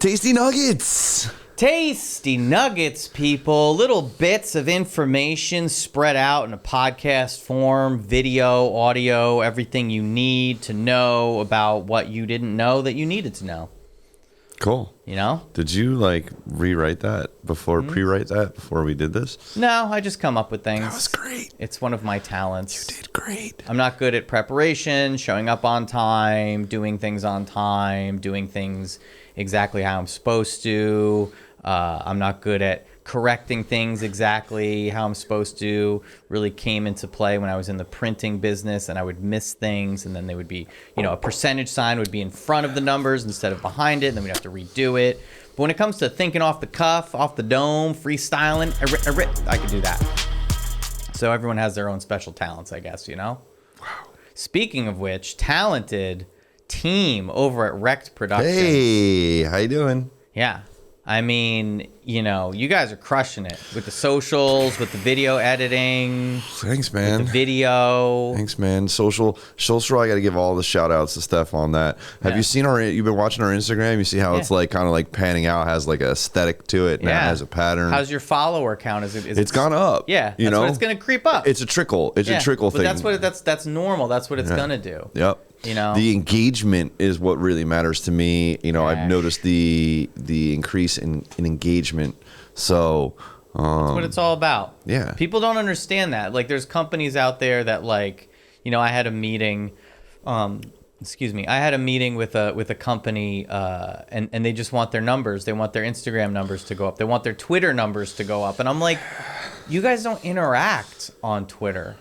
Tasty nuggets. Tasty nuggets, people. Little bits of information spread out in a podcast form, video, audio, everything you need to know about what you didn't know that you needed to know. Cool. You know? Did you rewrite that pre-write that before we did this? No, I just come up with things. That was great. It's one of my talents. You did great. I'm not good at preparation, showing up on time, doing things on time, doing things exactly how I'm supposed to. I'm not good at correcting things exactly how I'm supposed to. Really came into play when I was in the printing business, and I would miss things, and then they would be, a percentage sign would be in front of the numbers instead of behind it, and then we'd have to redo it. But when it comes to thinking off the cuff, off the dome, freestyling, I could do that. So everyone has their own special talents, I guess, Wow. Speaking of which, talented team over at Wreck'd Productions. Hey, how you doing? Yeah. I mean, you guys are crushing it with the socials, with the video editing. Thanks, man. With the video. Thanks, man. Social, I got to give all the shout outs to Steph on that. Have you seen you've been watching our Instagram? You see how it's kind of panning out, has an aesthetic to it. Now it has a pattern. How's your follower count? It's gone up. Yeah. That's what it's going to creep up. It's a trickle. It's a trickle thing. That's normal. That's what it's going to do. Yep. The engagement is what really matters to me. I've noticed the increase in engagement. So that's what it's all about. Yeah. People don't understand that. There's companies out there that I had a meeting. I had a meeting with a company, and they just want their numbers. They want their Instagram numbers to go up. They want their Twitter numbers to go up. And I'm like, you guys don't interact on Twitter.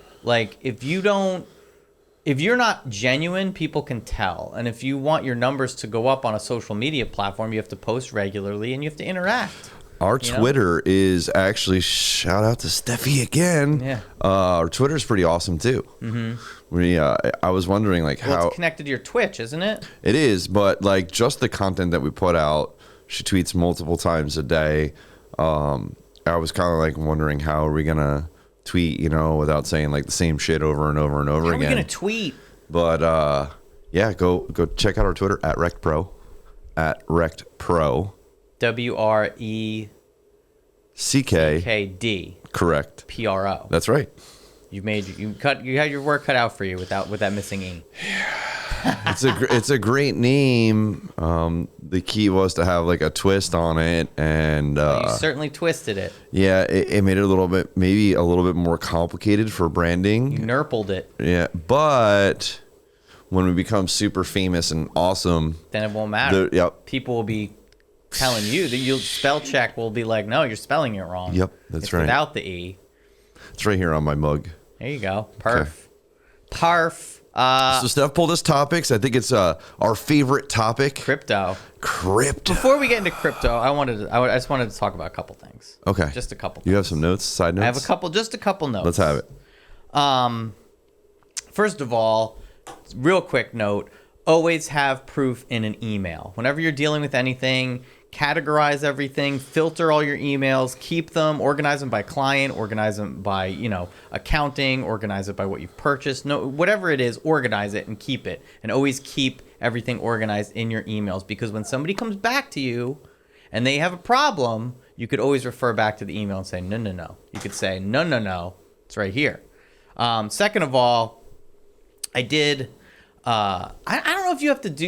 If you're not genuine, people can tell. And if you want your numbers to go up on a social media platform, you have to post regularly and you have to interact. Our Twitter is actually, shout out to Steffi again. Yeah. Our Twitter is pretty awesome too. Mm-hmm. I was wondering how it's connected to your Twitch, isn't it? It is, but just the content that we put out, she tweets multiple times a day. I was kind of wondering how are we gonna tweet, without saying the same shit over and over and over again. How are we gonna tweet? But go check out our Twitter at Wreck'd Pro, WRECKD. Correct. PRO. That's right. You had your work cut out for you with that missing E. It's a great name. The key was to have a twist on it, and you certainly twisted it. Yeah, it made it maybe a little bit more complicated for branding. You nurpled it. Yeah, but when we become super famous and awesome, then it won't matter. People will be telling you that you'll spell check will be like, no, you're spelling it wrong. Yep, that's right. Without the E. It's right here on my mug. There you go. Perf. So Steph pulled us topics. I think it's our favorite topic. Crypto. Before we get into crypto, I just wanted to talk about a couple things. Okay. Just a couple. You have some notes, side notes? I have a couple notes. Let's have it. First of all, real quick note, always have proof in an email. Whenever you're dealing with anything, categorize everything, filter all your emails, keep them, organize them by client, organize them by, accounting, organize it by what you've purchased. No, whatever it is, organize it and keep it. And always keep everything organized in your emails, because when somebody comes back to you and they have a problem, you could always refer back to the email and say, no. You could say, no, it's right here. Second of all, I don't know if you have to do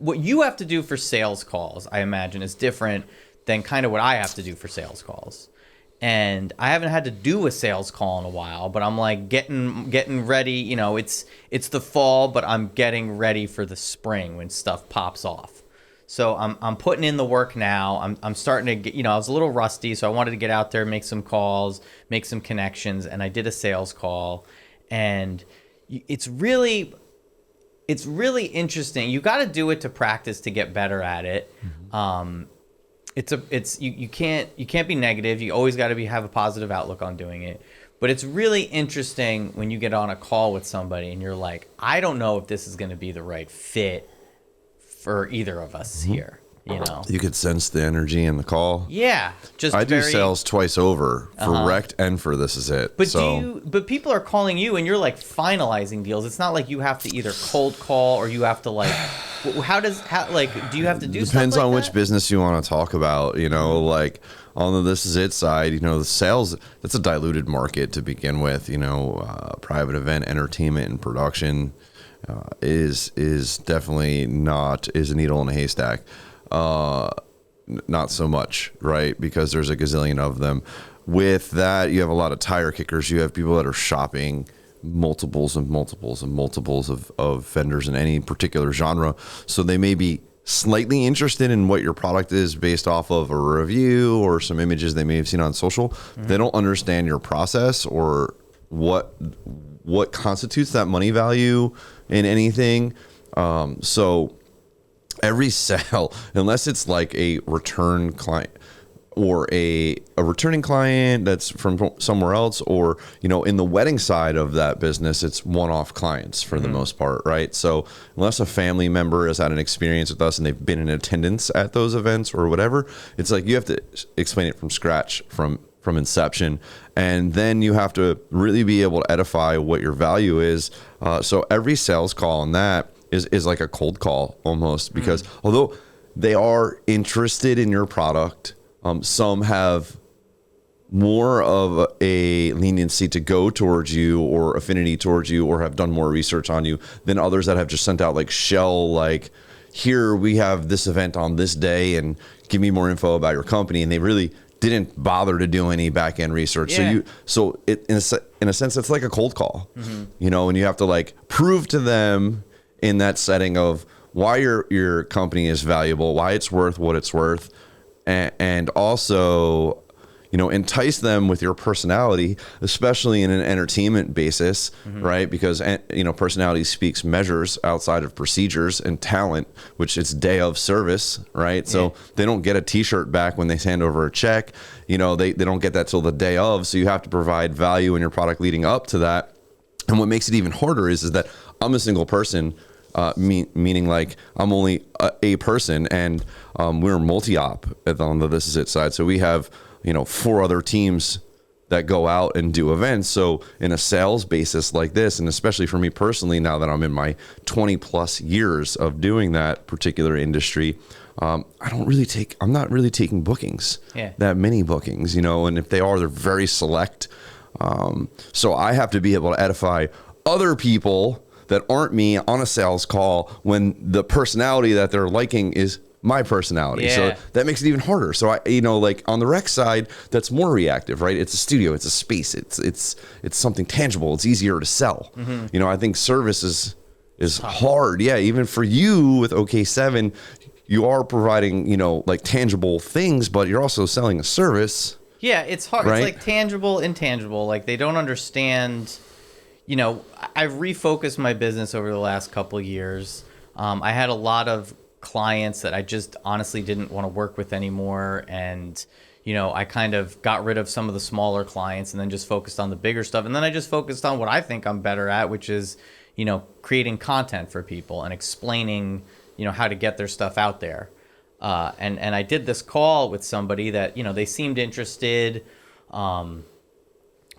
what you have to do for sales calls, I imagine, is different than kind of what I have to do for sales calls. And I haven't had to do a sales call in a while, but I'm getting ready. It's the fall, but I'm getting ready for the spring when stuff pops off. So I'm putting in the work now. I'm starting to get, I was a little rusty, so I wanted to get out there, make some calls, make some connections, and I did a sales call, and it's really interesting. You got to do it to practice to get better at it. Mm-hmm. You can't be negative. You always got to have a positive outlook on doing it. But it's really interesting when you get on a call with somebody and you're like, I don't know if this is going to be the right fit for either of us here. You could sense the energy in the call. Yeah, I do sales twice over for Wreck'd and for This Is It. But people are calling you and you're finalizing deals. It's not like you have to either cold call or you have to how like do you have to do Depends stuff like on that? which business you want to talk about, like on the This Is It side, the sales, that's a diluted market to begin with, private event, entertainment, and production is definitely is a needle in a haystack. Not so much, right? Because there's a gazillion of them. With that, you have a lot of tire kickers. You have people that are shopping multiples and multiples and multiples of vendors in any particular genre. So they may be slightly interested in what your product is based off of a review or some images they may have seen on social. They don't understand your process or what constitutes that money value in anything. So every sale, unless it's like a return client or a returning client that's from somewhere else, or in the wedding side of that business, it's one-off clients for the most part, right? So unless a family member has had an experience with us and they've been in attendance at those events or whatever, it's like you have to explain it from scratch, from inception, and then you have to really be able to edify what your value is. So every sales call on that is like a cold call almost, because although they are interested in your product, some have more of a leniency to go towards you or affinity towards you or have done more research on you than others that have just sent out like shell, like, here we have this event on this day and give me more info about your company. And they really didn't bother to do any back end research. Yeah. So in a sense, it's like a cold call, and you have to like prove to them in that setting of why your company is valuable, why it's worth what it's worth. And also, entice them with your personality, especially in an entertainment basis, right? Because, personality speaks measures outside of procedures and talent, which it's day of service, right? So they don't get a t-shirt back when they hand over a check. They don't get that till the day of. So you have to provide value in your product leading up to that. And what makes it even harder is that I'm a single person, meaning like I'm only a person, and we're multi-op on the This Is It side. So we have 4 other teams that go out and do events. So in a sales basis like this, and especially for me personally, now that I'm in my 20 plus years of doing that particular industry, I'm not really taking bookings, that many bookings, and if they are, they're very select. So I have to be able to edify other people that aren't me on a sales call when the personality that they're liking is my personality. Yeah. So that makes it even harder. So I, like on the rec side, that's more reactive, right? It's a studio, it's a space, it's something tangible. It's easier to sell. I think service is hard. Yeah. Even for you with OK7, you are providing, like tangible things, but you're also selling a service. Yeah. It's hard. Right? It's like tangible, intangible. Like they don't understand. I've refocused my business over the last couple of years. I had a lot of clients that I just honestly didn't want to work with anymore. And, I kind of got rid of some of the smaller clients and then just focused on the bigger stuff. And then I just focused on what I think I'm better at, which is, creating content for people and explaining, how to get their stuff out there. And I did this call with somebody that, they seemed interested.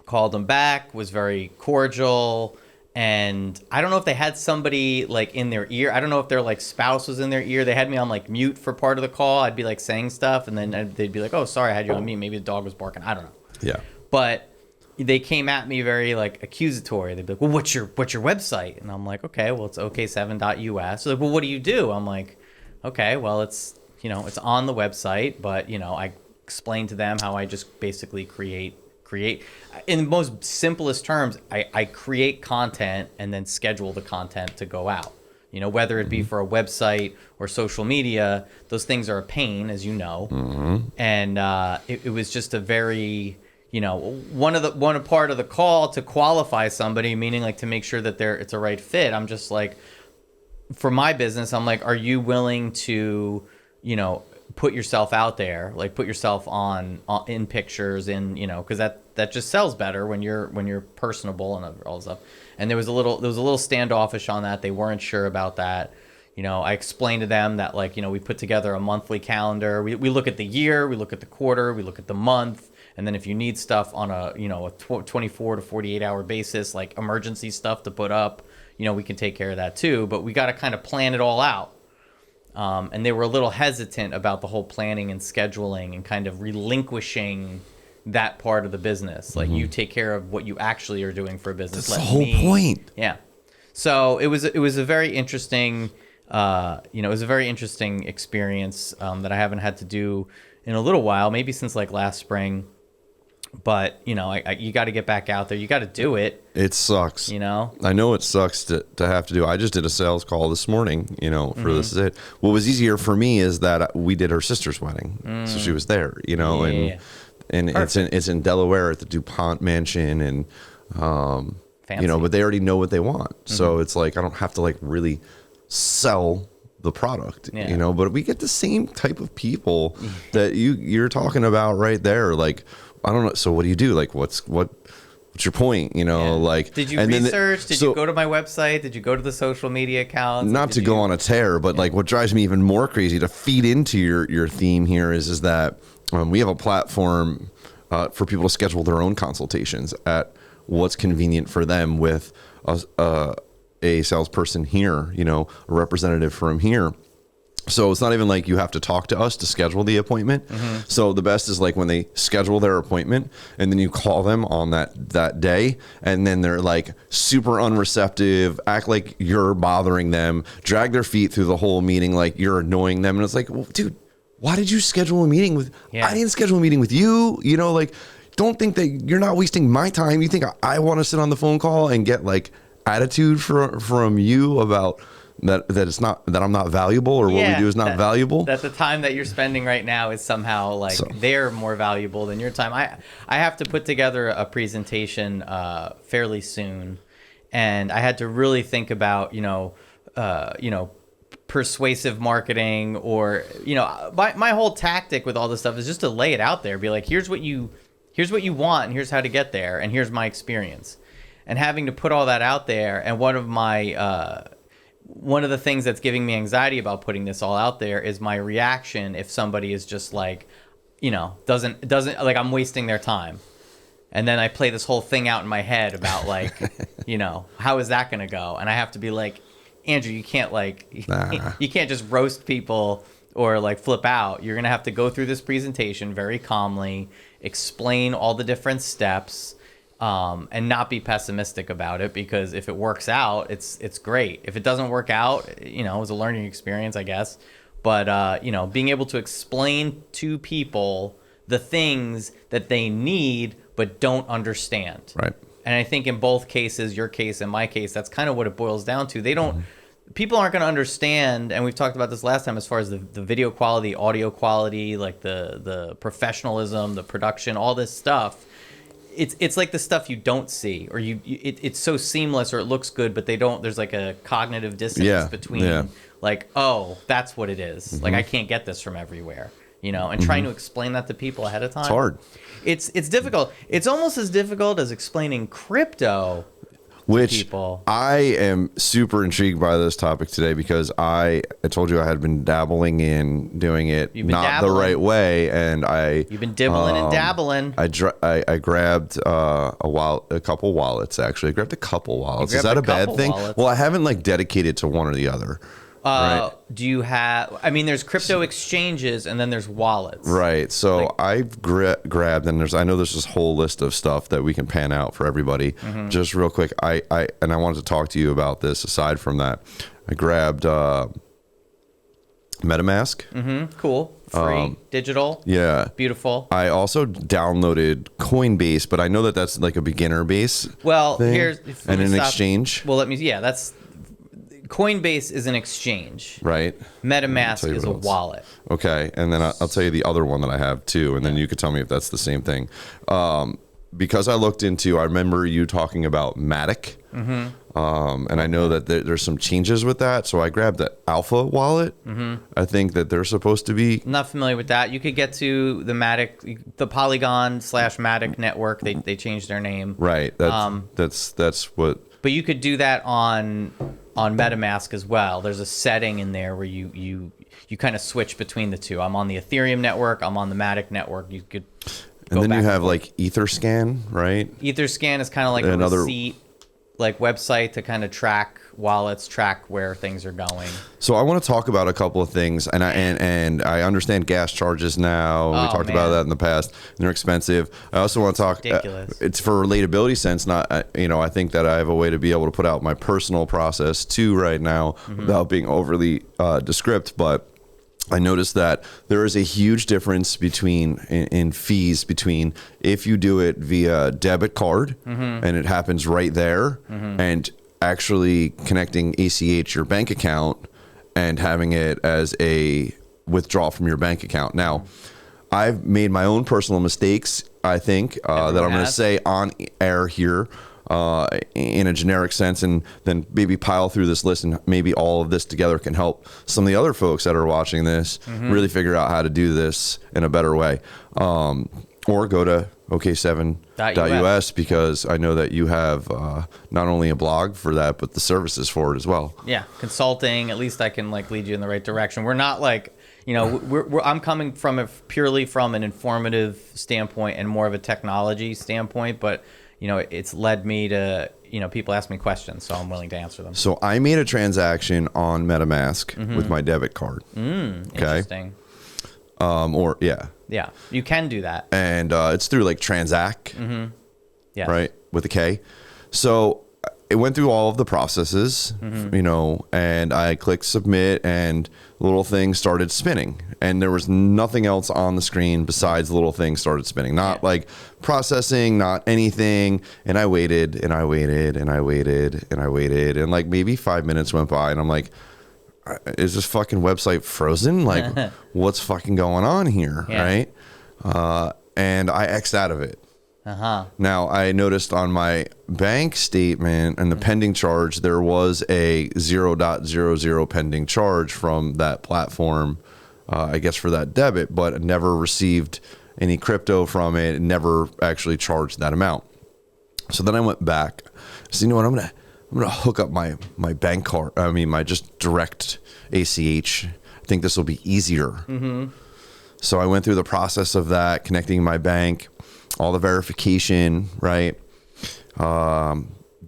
Called them back, was very cordial, and I don't know if they had somebody like in their ear. I don't know if their like spouse was in their ear. They had me on like mute for part of the call. I'd be like saying stuff, and then they'd be like, "Oh, sorry, I had you on mute. Maybe the dog was barking. I don't know." Yeah. But they came at me very like accusatory. They'd be like, "Well, what's your website?" And I'm like, "Okay, well, it's OK7.us." So like, "Well, what do you do?" I'm like, "Okay, well, it's it's on the website, but I explained to them how I just basically create in the most simplest terms. I create content and then schedule the content to go out, whether it be for a website or social media. Those things are a pain, as you know. And it was just a very one part of the call to qualify somebody, meaning like to make sure that it's a right fit. I'm just like, for my business, I'm like, are you willing to put yourself out there, like put yourself on in pictures, in because that just sells better when you're personable and all this stuff. And there was a little standoffish on that. They weren't sure about that. I explained to them that like we put together a monthly calendar. We look at the year, we look at the quarter, we look at the month, and then if you need stuff on a 24 to 48 hour basis, like emergency stuff to put up, we can take care of that too. But we got to kind of plan it all out. And they were a little hesitant about the whole planning and scheduling and kind of relinquishing that part of the business. Like, you take care of what you actually are doing for a business. That's the whole point. Yeah. So it was a very interesting, it was a very interesting experience that I haven't had to do in a little while, maybe since like last spring. But, you got to get back out there. You got to do it. It sucks. I know it sucks to have to do. I just did a sales call this morning, for This Is It. What was easier for me is that we did her sister's wedding. So she was there, and it's in Delaware at the DuPont mansion. And, Fancy. but they already know what they want. So it's like, I don't have to like really sell the product, but we get the same type of people that you're talking about right there. Like, I don't know. So what do you do? Like, what's your point? Like, did you research? Did you go to my website? Did you go to the social media accounts? Not to go on a tear, but like what drives me even more crazy to feed into your theme here is that we have a platform for people to schedule their own consultations at what's convenient for them with a salesperson here, a representative from here. So it's not even like you have to talk to us to schedule the appointment. So the best is like when they schedule their appointment and then you call them on that day and then they're like super unreceptive, act like you're bothering them, drag their feet through the whole meeting like you're annoying them. And it's like, well, dude, why did you schedule a meeting with, I didn't schedule a meeting with you, like, don't think that you're not wasting my time. You think I want to sit on the phone call and get like attitude from you about that it's not, that I'm not valuable or what we do is not valuable. That the time that you're spending right now is somehow like they're more valuable than your time. I have to put together a presentation fairly soon, and I had to really think about persuasive marketing, or my whole tactic with all this stuff is just to lay it out there, be like, here's what you want, and here's how to get there, and here's my experience. And having to put all that out there, and one of the things that's giving me anxiety about putting this all out there is my reaction if somebody is just like, doesn't like, I'm wasting their time. And then I play this whole thing out in my head about like, how is that going to go? And I have to be like, Andrew, you can't you can't just roast people or like flip out. You're going to have to go through this presentation very calmly, explain all the different steps, and not be pessimistic about it, because if it works out, it's great. If it doesn't work out, it was a learning experience, I guess. But, being able to explain to people the things that they need but don't understand. Right. And I think in both cases, your case and my case, that's kind of what it boils down to. They don't, people aren't going to understand, and we've talked about this last time, as far as the video quality, audio quality, like the professionalism, the production, all this stuff. It's like the stuff you don't see, or it's so seamless, or it looks good, but there's like a cognitive dissonance between like, oh, that's what it is. Like, I can't get this from everywhere, and trying to explain that to people ahead of time. It's hard. It's difficult. It's almost as difficult as explaining crypto Which people. I am super intrigued by this topic today, because I told you I had been dabbling in doing it not the right way, and you've been dibbling and dabbling. I grabbed a couple wallets. Actually, I grabbed a couple wallets. Is that a bad thing? Wallets. Well, I haven't like dedicated to one or the other. Right. Do you have? I mean, there's crypto exchanges, and then there's wallets. Right. So I've grabbed, and I know there's this whole list of stuff that we can pan out for everybody. Just real quick, I wanted to talk to you about this. Aside from that, I grabbed MetaMask. Cool. Free. Digital. Yeah. Beautiful. I also downloaded Coinbase, but I know that that's like a beginner base. Well, thing, and an exchange. Well, that's. Coinbase is an exchange. Right. MetaMask is a wallet. Okay. And then I'll tell you the other one that I have too. And then you could tell me if that's the same thing. Because I remember you talking about Matic. And I know that there's some changes with that. So I grabbed the Alpha wallet. I think that they're supposed to be. I'm not familiar with that. You could get to the Matic, the Polygon/Matic network. They changed their name. Right. That's what. But you could do that on MetaMask as well. There's a setting in there where you kind of switch between the two. I'm on the Ethereum network. I'm on the Matic network. You could. And then you have like Etherscan, right? Etherscan is kind of like a receipt, like website to kind of track wallets track where things are going. So I want to talk about a couple of things, and I understand gas charges now. We talked about that in the past. And they're expensive. I also want to talk. It's for relatability sense. Not I think that I have a way to be able to put out my personal process too right now without being overly descriptive, but. I noticed that there is a huge difference in fees between if you do it via debit card and it happens right there and actually connecting ACH your bank account and having it as a withdrawal from your bank account. Now, I've made my own personal mistakes, I think, that I'm going to say on air here. In a generic sense, and then maybe pile through this list, and maybe all of this together can help some of the other folks that are watching this really figure out how to do this in a better way. Or go to OK7.us because I know that you have not only a blog for that, but the services for it as well. Yeah, consulting. At least I can lead you in the right direction. We're not I'm coming from purely from an informative standpoint and more of a technology standpoint, but it's led me to, people ask me questions, so I'm willing to answer them. So I made a transaction on MetaMask with my debit card. Okay. Interesting. Yeah, you can do that. And it's through Transact, right, with a K. So it went through all of the processes, and I clicked submit, and the little thing started spinning. And there was nothing else on the screen besides the little thing started spinning. Not processing, not anything. And I waited, and I waited, and I waited, and I waited. And maybe 5 minutes went by, and I'm like, is this fucking website frozen? What's fucking going on here, right? And I X'd out of it. Now, I noticed on my bank statement and the pending charge, there was a 0.00 pending charge from that platform, I guess for that debit, but I never received any crypto from it. It never actually charged that amount. So then I went back. So you know what? I'm gonna hook up my bank card. I mean, my just direct ACH. I think this will be easier. So I went through the process of that, connecting my bank. All the verification, right?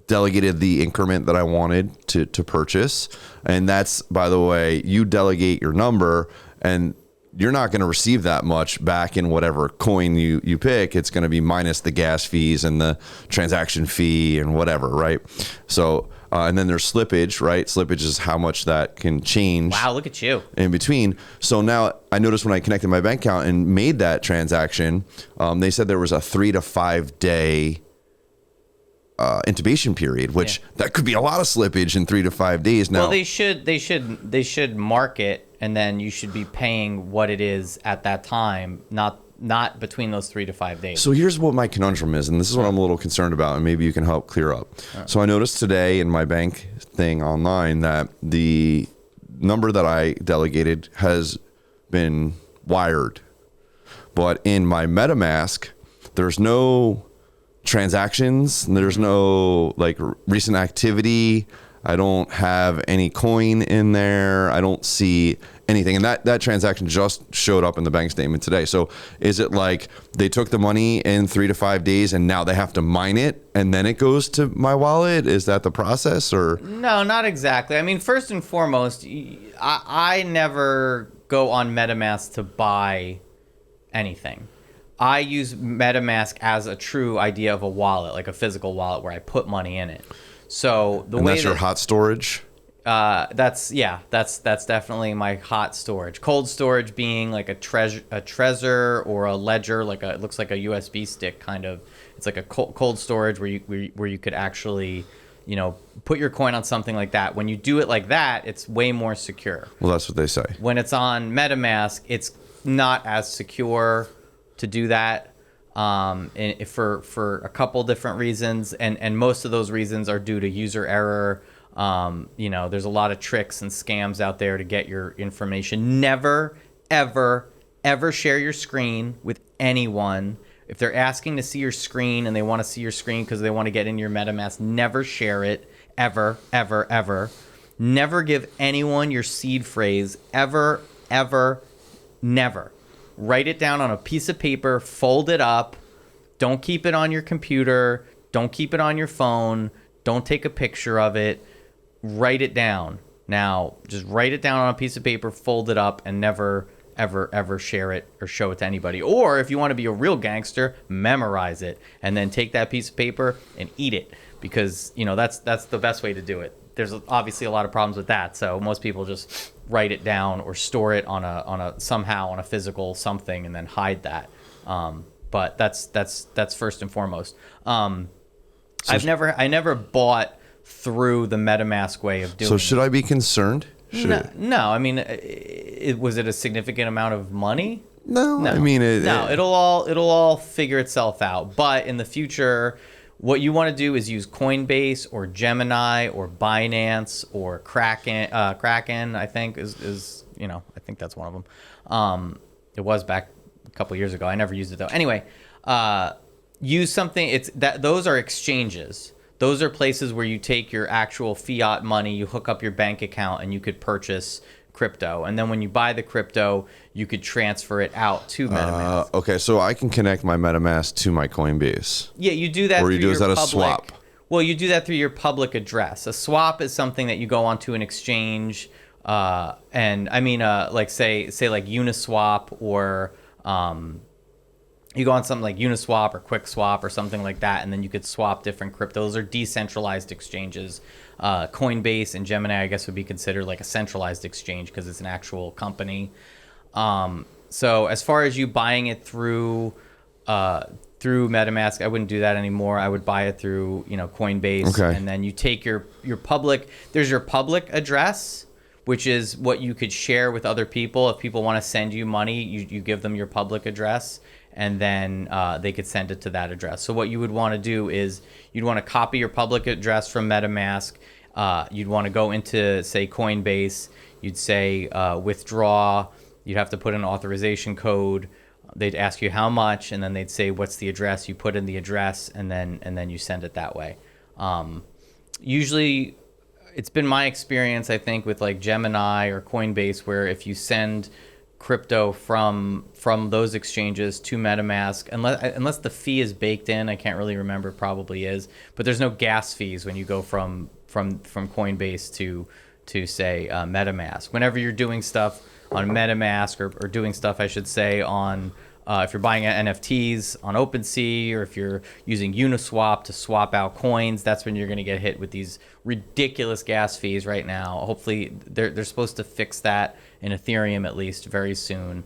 Delegated the increment that I wanted to purchase. And that's, by the way, you delegate your number and you're not going to receive that much back in whatever coin you pick. It's going to be minus the gas fees and the transaction fee and whatever, right? So, and then there's slippage, right? Slippage is how much that can change. Wow, look at you. In between. So now I noticed when I connected my bank account and made that transaction, they said there was a 3 to 5 day intubation period, which that could be a lot of slippage in 3 to 5 days. Now, well, they should mark it, and then you should be paying what it is at that time, not between those 3 to 5 days. So here's what my conundrum is, and this is what I'm a little concerned about, and maybe you can help clear up. So I noticed today in my bank thing online that the number that I delegated has been wired. But in my MetaMask, there's no transactions, there's no recent activity. I don't have any coin in there. I don't see anything. And that transaction just showed up in the bank statement today. So is it they took the money in 3 to 5 days and now they have to mine it and then it goes to my wallet? Is that the process or? No, not exactly. I mean, first and foremost, I never go on MetaMask to buy anything. I use MetaMask as a true idea of a wallet, like a physical wallet where I put money in it. So that's your hot storage? That's definitely my hot storage. Cold storage being like a Trezor or a Ledger, it looks like a USB stick kind of. It's like a cold storage where you could actually, put your coin on something like that. When you do it like that, it's way more secure. Well, that's what they say. When it's on MetaMask, it's not as secure to do that. And for a couple different reasons, and most of those reasons are due to user error. There's a lot of tricks and scams out there to get your information. Never, ever, ever share your screen with anyone. If they're asking to see your screen and they want to see your screen because they want to get into your MetaMask, never share it. Ever, ever, ever. Never give anyone your seed phrase. Ever, ever, never. Write it down on a piece of paper, fold it up. Don't keep it on your computer. Don't keep it on your phone. Don't take a picture of it. write it down. Now, just write it down on a piece of paper, fold it up, and never, ever share it or show it to anybody. Or if you want to be a real gangster, memorize it and then take that piece of paper and eat it, because that's the best way to do it. There's obviously a lot of problems with that, so most people just write it down or store it on a physical something and then hide that. But that's first and foremost. I never bought through the MetaMask way of doing. So should I be concerned? No. I mean, was it a significant amount of money? No. I mean, it'll all figure itself out. But in the future, what you want to do is use Coinbase or Gemini or Binance or Kraken. I think is I think that's one of them. It was back a couple years ago. I never used it though. Anyway, use something. Those are exchanges. Those are places where you take your actual fiat money, you hook up your bank account, and you could purchase crypto. And then when you buy the crypto, you could transfer it out to MetaMask. Okay, so I can connect my MetaMask to my Coinbase. Yeah, you do that. Or you do, is that a swap? Well, you do that through your public address. A swap is something that you go onto an exchange, and I mean, like say like Uniswap or you go on something like Uniswap or QuickSwap or something like that, and then you could swap different cryptos. Those are decentralized exchanges. Coinbase and Gemini, I guess, would be considered like a centralized exchange because it's an actual company. So as far as you buying it through MetaMask, I wouldn't do that anymore. I would buy it through Coinbase, and then you take your public. There's your public address, which is what you could share with other people. If people want to send you money, you give them your public address, and then they could send it to that address. So what you would want to do is you'd want to copy your public address from MetaMask. You'd want to go into, say, Coinbase. You'd say withdraw. You'd have to put an authorization code. They'd ask you how much, and then they'd say, what's the address? You put in the address, and then you send it that way. Usually, it's been my experience, I think, with like Gemini or Coinbase, where if you send crypto from those exchanges to MetaMask, unless the fee is baked in, I can't really remember, it probably is, but there's no gas fees when you go from Coinbase to say MetaMask. Whenever you're doing stuff on MetaMask or doing stuff, I should say, on if you're buying NFTs on OpenSea, or if you're using Uniswap to swap out coins, that's when you're going to get hit with these ridiculous gas fees right now. Hopefully, they're supposed to fix that in Ethereum at least very soon,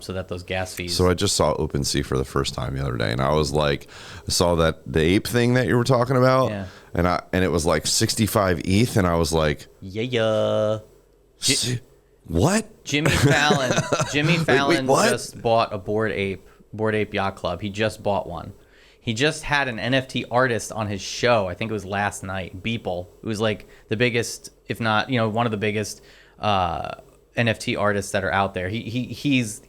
so that those gas fees. So I just saw OpenSea for the first time the other day, and I was like, I saw the ape thing that you were talking about, yeah. and it was like 65 ETH, and I was like, yeah. What? Jimmy Fallon wait, what? just bought a Bored Ape Yacht Club. He just bought one. He just had an NFT artist on his show. I think it was last night. Beeple, who was like the biggest, if not, one of the biggest NFT artists that are out there. He's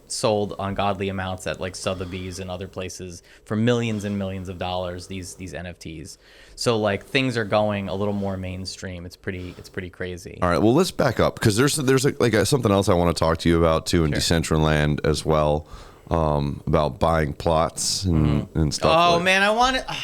sold ungodly amounts at like Sotheby's and other places for millions and millions of dollars, these NFTs. So like things are going a little more mainstream. It's pretty crazy. All right, well, let's back up, because there's something else I want to talk to you about too in Decentraland as well, about buying plots and stuff. Oh man, I want to.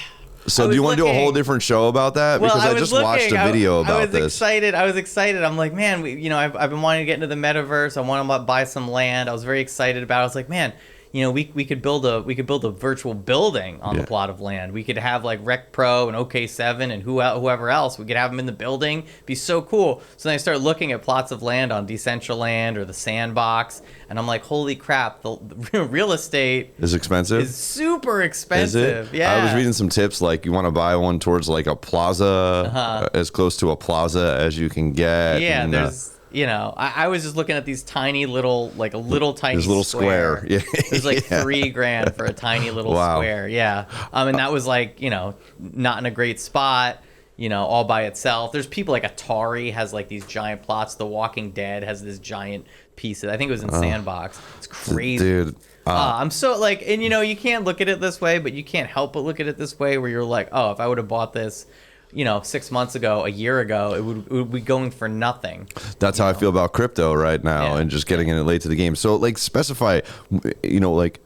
So do you want to do a whole different show about that? Well, because I just watched a video about this. I was excited. I'm like, man, I've been wanting to get into the metaverse. I want to buy some land. I was very excited about it. I was like, man, we could build a virtual building on the plot of land. We could have like Wreck'd Pro and OK7 and whoever else. We could have them in the building. It'd be so cool. So then I started looking at plots of land on Decentraland or the Sandbox, and I'm like, holy crap, the real estate is expensive. Is super expensive. Is it? Yeah. I was reading some tips, like you want to buy one towards like a plaza, as close to a plaza as you can get. Yeah, and, there's. I was just looking at these tiny little, like a little tiny this little square. Yeah. It was like $3,000 for a tiny little square. Yeah. And that was like, not in a great spot, all by itself. There's people like Atari has like these giant plots. The Walking Dead has this giant piece. I think it was in Sandbox. It's crazy. Dude. I'm so like, and you can't look at it this way, but you can't help but look at it this way where you're like, oh, if I would have bought this 6 months ago, a year ago, it would be going for nothing. That's how I feel about crypto right now, and just getting in it late to the game. So like specify, like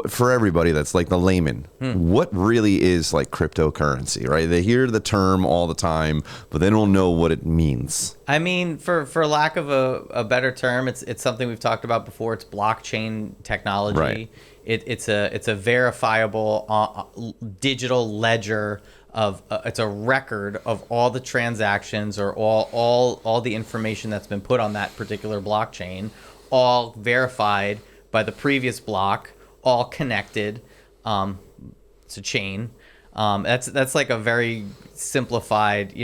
for everybody that's like the layman, what really is like cryptocurrency, right? They hear the term all the time, but they don't know what it means. I mean, for lack of a better term, it's something we've talked about before. It's blockchain technology. Right. It's a verifiable digital ledger of it's a record of all the transactions or all the information that's been put on that particular blockchain, all verified by the previous block, all connected. It's a chain. That's like a very simplified,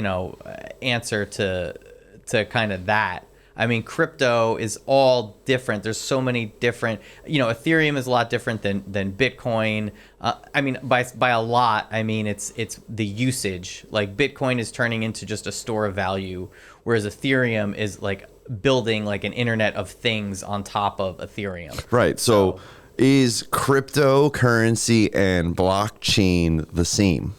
answer to kind of that. I mean, crypto is all different. There's so many different, Ethereum is a lot different than Bitcoin. I mean, by a lot, I mean, it's the usage. Like Bitcoin is turning into just a store of value, whereas Ethereum is like building like an internet of things on top of Ethereum. Right. So is cryptocurrency and blockchain the same?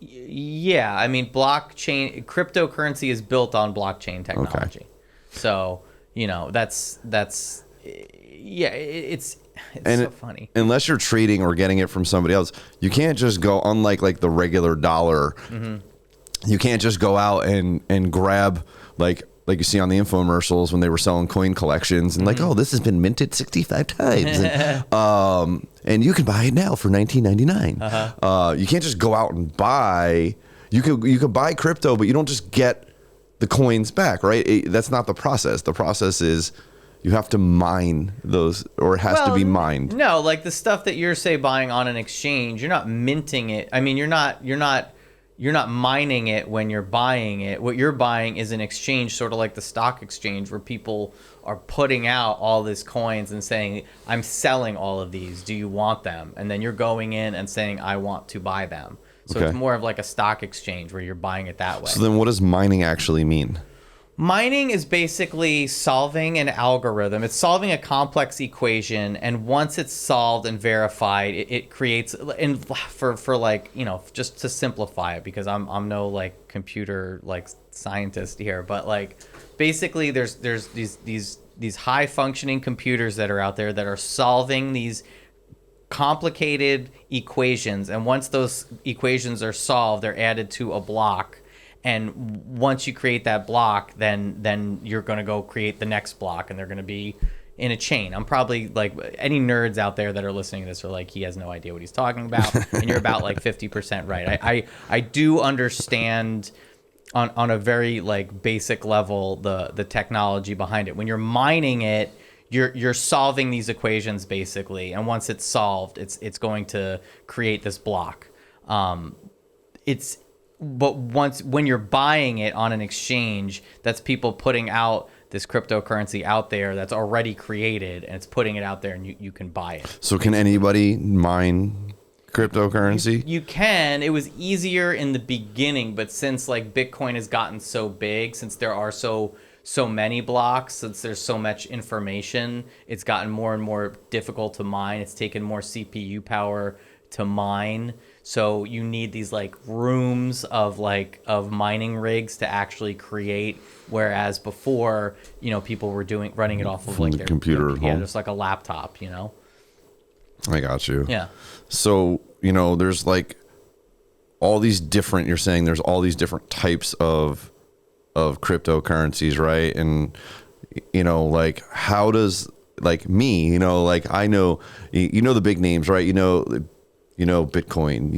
Yeah, I mean, cryptocurrency is built on blockchain technology. Okay. So, that's it's so funny. Unless you're trading or getting it from somebody else, you can't just go, unlike like the regular dollar, you can't just go out and grab like you see on the infomercials when they were selling coin collections and like, oh, this has been minted 65 times. And you can buy it now for $19.99. You can't just go out and buy. You could buy crypto, but you don't just get the coins back, right? That's not the process. The process is you have to mine those, or it has to be mined. No, like the stuff that you're buying on an exchange, you're not minting it. I mean, you're not mining it when you're buying it. What you're buying is an exchange, sort of like the stock exchange, where people are putting out all these coins and saying, I'm selling all of these. Do you want them? And then you're going in and saying, I want to buy them. So It's more of like a stock exchange where you're buying it that way. So then what does mining actually mean? Mining is basically solving an algorithm. It's solving a complex equation, and once it's solved and verified, it creates. And for like, just to simplify it, because I'm no like computer like scientist here, but like basically there's these high functioning computers that are out there that are solving these complicated equations, and once those equations are solved, they're added to a block. And once you create that block, then you're going to go create the next block, and they're going to be in a chain. I'm probably like, any nerds out there that are listening to this are like, he has no idea what he's talking about, and you're about like 50% right. I do understand on a very like basic level the technology behind it. When you're mining it, you're solving these equations basically, and once it's solved, it's going to create this block. But when you're buying it on an exchange, that's people putting out this cryptocurrency out there that's already created, and it's putting it out there, and you can buy it. So can anybody mine cryptocurrency? You can. It was easier in the beginning, but since like Bitcoin has gotten so big, since there are so many blocks, since there's so much information, it's gotten more and more difficult to mine. It's taken more CPU power to mine. So you need these like rooms of mining rigs to actually create, whereas before, people were running it off of like their computer at home. just like a laptop, I got you. Yeah. So, there's like all these different, you're saying there's all these different types of cryptocurrencies, right? And like how does like me, like I know the big names, right? Bitcoin,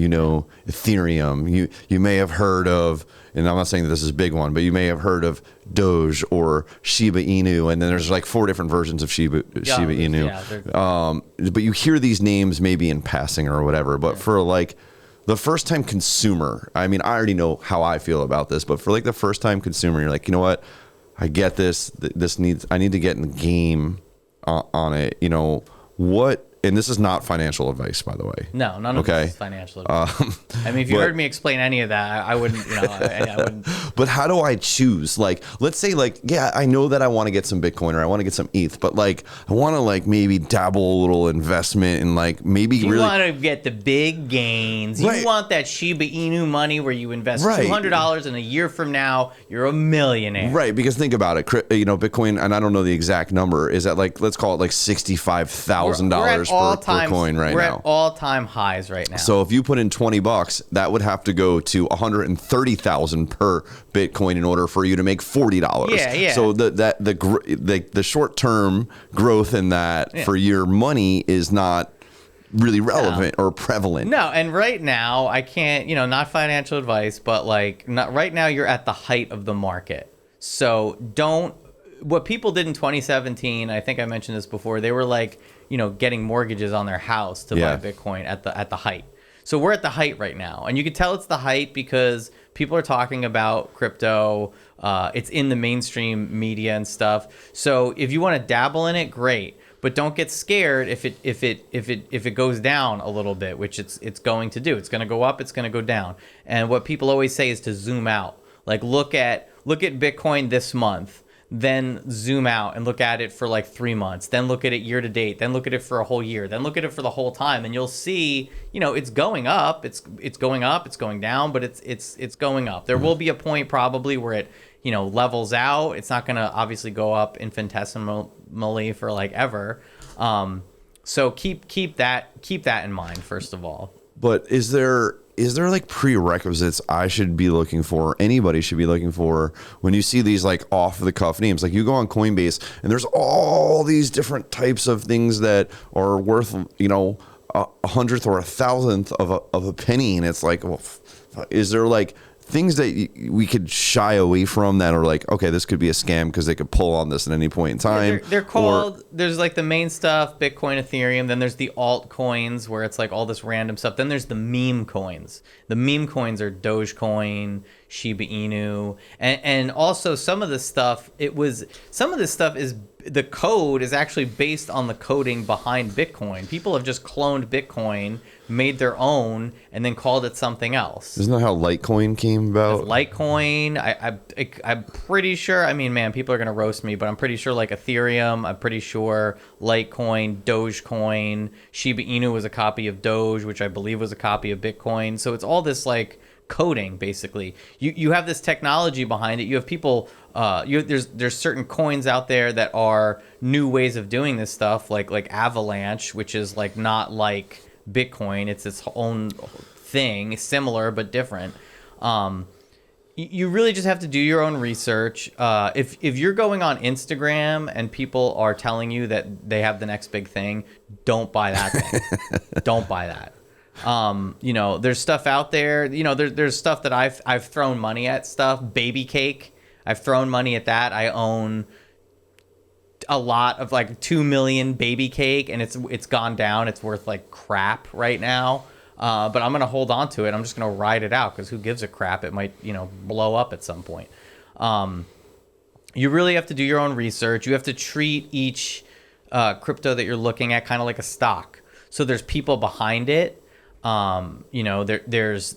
Ethereum, you may have heard of, and I'm not saying that this is a big one, but you may have heard of Doge or Shiba Inu, and then there's like 4 different versions of Shiba Inu. Yeah, but you hear these names maybe in passing or whatever, but for like the first time consumer, I mean, I already know how I feel about this, but for like the first time consumer, you're like, you know what? I get this. I need to get in the game on it. What? And this is not financial advice, by the way. No, none of this is financial advice. I mean, if you heard me explain any of that, I wouldn't, I wouldn't. But how do I choose? Like, let's say like, yeah, I know that I want to get some Bitcoin or I want to get some ETH, but like, I want to like maybe dabble a little investment and like maybe you want to get the big gains. You want that Shiba Inu money where you invest $200 and a year from now, you're a millionaire. Right. Because think about it, Bitcoin, and I don't know the exact number, is at like, let's call it like $65,000 per coin right we're now. at all-time highs right now. So if you put in $20, that would have to go to 130,000 per Bitcoin in order for you to make $40. Yeah. So the short-term growth in that for your money is not really relevant or prevalent. No, and right now I can't, not financial advice, but like right now you're at the height of the market. So what people did in 2017, I think I mentioned this before, they were like, getting mortgages on their house to buy Bitcoin at the height. So we're at the height right now. And you can tell it's the height because people are talking about crypto. It's in the mainstream media and stuff. So if you want to dabble in it, great. But don't get scared if it goes down a little bit, which it's going to do. It's going to go up, it's going to go down. And what people always say is to zoom out. Like look at Bitcoin this month, then zoom out and look at it for like 3 months, then look at it year to date, then look at it for a whole year, then look at it for the whole time, and you'll see, it's going up, it's going up, it's going down, but it's going up. There will be a point probably where it, levels out. It's not going to obviously go up infinitesimally for like ever. So keep that in mind first of all. But is there like prerequisites I should be looking for, anybody should be looking for when you see these like off the cuff names? Like you go on Coinbase and there's all these different types of things that are worth, a hundredth or a thousandth of a penny. And it's like, well, is there like things that we could shy away from that are like, okay, this could be a scam because they could pull on this at any point in time? They're called, there's like the main stuff, Bitcoin, Ethereum. Then there's the altcoins where it's like all this random stuff. Then there's the meme coins. The meme coins are Dogecoin, Shiba Inu. And also some of this stuff is, the code is actually based on the coding behind Bitcoin. People have just cloned Bitcoin, made their own, and then called it something else. Isn't that how Litecoin came about? Litecoin, I'm pretty sure, people are going to roast me, but I'm pretty sure like Ethereum, I'm pretty sure Litecoin, Dogecoin, Shiba Inu was a copy of Doge, which I believe was a copy of Bitcoin. So it's all this like coding basically. You have this technology behind it. You have people, there's certain coins out there that are new ways of doing this stuff, like Avalanche, which is like not like Bitcoin. It's its own thing, similar but different. You really just have to do your own research. If you're going on Instagram and people are telling you that they have the next big thing, don't buy that thing. Don't buy that. There's stuff out there. There's stuff that I've thrown money at stuff. Baby cake. I've thrown money at that. I own a lot of like 2 million baby cake, and it's gone down. It's worth like crap right now. But I'm gonna hold on to it. I'm just gonna ride it out because who gives a crap? It might blow up at some point. You really have to do your own research. You have to treat each crypto that you're looking at kind of like a stock. So there's people behind it. There's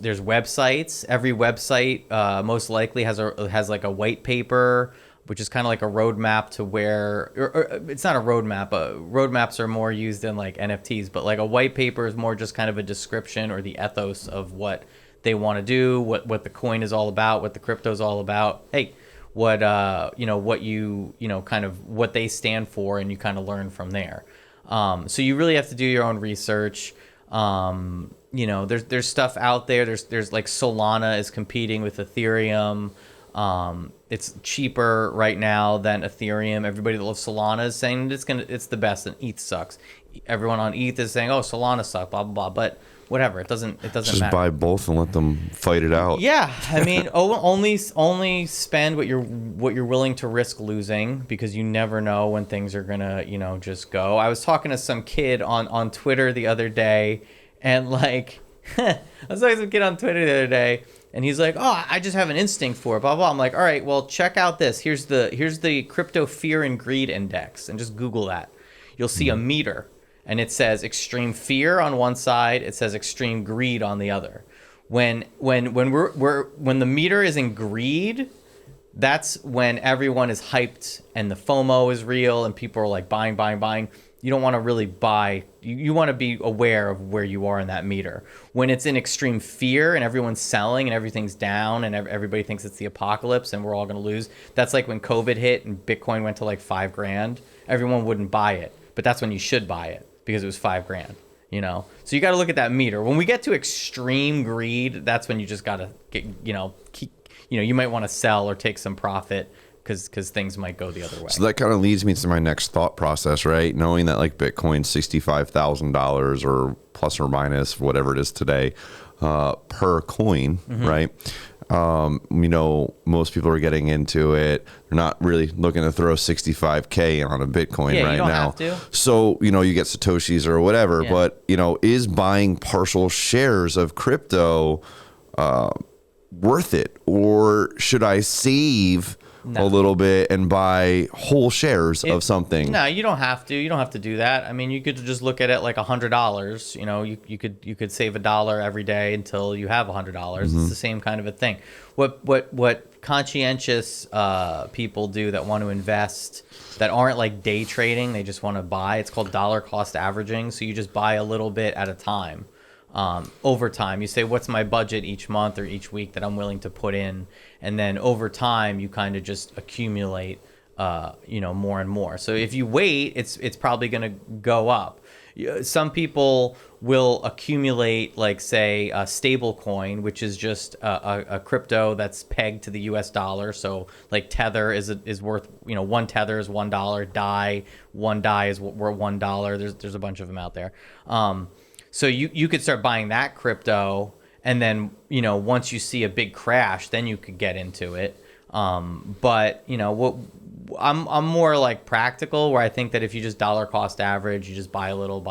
websites. Every website most likely has like a white paper, which is kind of like a roadmap to where, or it's not a roadmap. Roadmaps are more used in like NFTs, but like a white paper is more just kind of a description or the ethos of what they want to do, what the coin is all about, what the crypto is all about. Hey, what kind of what they stand for, and you kind of learn from there. So you really have to do your own research. There's stuff out there. There's like Solana is competing with Ethereum. It's cheaper right now than Ethereum. Everybody that loves Solana is saying it's the best, and ETH sucks. Everyone on ETH is saying, oh, Solana sucks, blah blah blah. But whatever, it doesn't just matter. Buy both and let them fight it out. Yeah, only spend what you're willing to risk losing, because you never know when things are gonna just go. I was talking to some kid on Twitter the other day, and like I was talking to some kid on Twitter the other day, and he's like, oh, I just have an instinct for it, blah blah. I'm like, all right, well, check out this. Here's the crypto fear and greed index, and just Google that. You'll see a meter. And it says extreme fear on one side, it says extreme greed on the other. When the meter is in greed, that's when everyone is hyped and the FOMO is real and people are like buying. You don't want to really buy. You want to be aware of where you are in that meter. When it's in extreme fear and everyone's selling and everything's down and everybody thinks it's the apocalypse and we're all going to lose. That's like when COVID hit and Bitcoin went to like $5,000. Everyone wouldn't buy it, but that's when you should buy it. because it was $5,000. You know, so you got to look at that meter. When we get to extreme greed, that's when you just got to get, you might want to sell or take some profit because things might go the other way. So that kind of leads me to my next thought process, right? Knowing that like Bitcoin's $65,000 or plus or minus whatever it is today per coin, right? Most people are getting into it. They're not really looking to throw 65K on a Bitcoin right you don't now. have to. So, you get Satoshis or whatever, but, is buying partial shares of crypto worth it? Or should I save a little bit and buy whole shares of something? No, you don't have to. You don't have to do that. I mean, you could just look at it like $100. You could save $1 every day until you have $100. It's the same kind of a thing. What conscientious people do that want to invest, that aren't like day trading, they just want to buy. It's called dollar cost averaging. So you just buy a little bit at a time. Over time, you say, what's my budget each month or each week that I'm willing to put in? And then over time, you kind of just accumulate, more and more. So if you wait, it's probably going to go up. Some people will accumulate, like, say, a stable coin, which is just a crypto that's pegged to the US dollar. So like Tether is worth, one Tether is $1. One DAI is worth $1. There's a bunch of them out there. So you could start buying that crypto, and then, once you see a big crash, then you could get into it. But I'm more like practical, where I think that if you just dollar cost average, you just buy a little,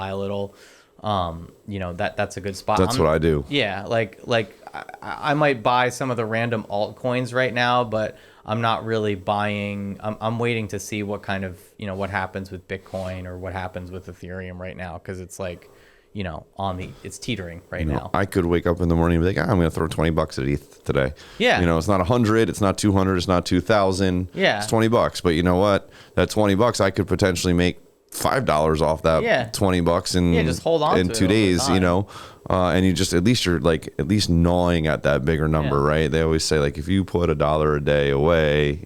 that's a good spot. That's what I do. Yeah. Like I might buy some of the random altcoins right now, but I'm not really buying. I'm waiting to see what kind of, what happens with Bitcoin or what happens with Ethereum right now. 'Cause it's like, it's teetering right now. I could wake up in the morning and be like, I'm going to throw $20 at ETH today. Yeah. It's not 100, it's not 200, it's not 2,000. Yeah. It's $20. But you know what? That $20, I could potentially make $5 off that $20 in just hold on in to 2 it days, over and you just, you're at least gnawing at that bigger number, right? They always say, like, if you put $1 a day away,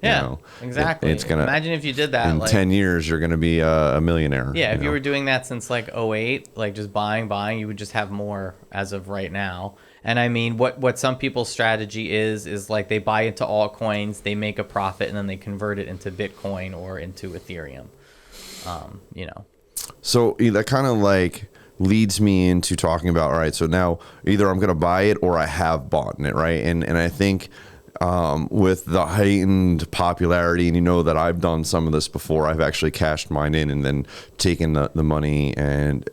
exactly. it's gonna, imagine if you did that in 10 years, you're going to be a millionaire. Yeah. If you were doing that since like 08, like just buying, you would just have more as of right now. And I mean, what some people's strategy is like they buy into altcoins, they make a profit, and then they convert it into Bitcoin or into Ethereum. So that kind of like leads me into talking about, all right, so now either I'm going to buy it or I have bought it, right? And I think with the heightened popularity, and that I've done some of this before, I've actually cashed mine in and then taken the money and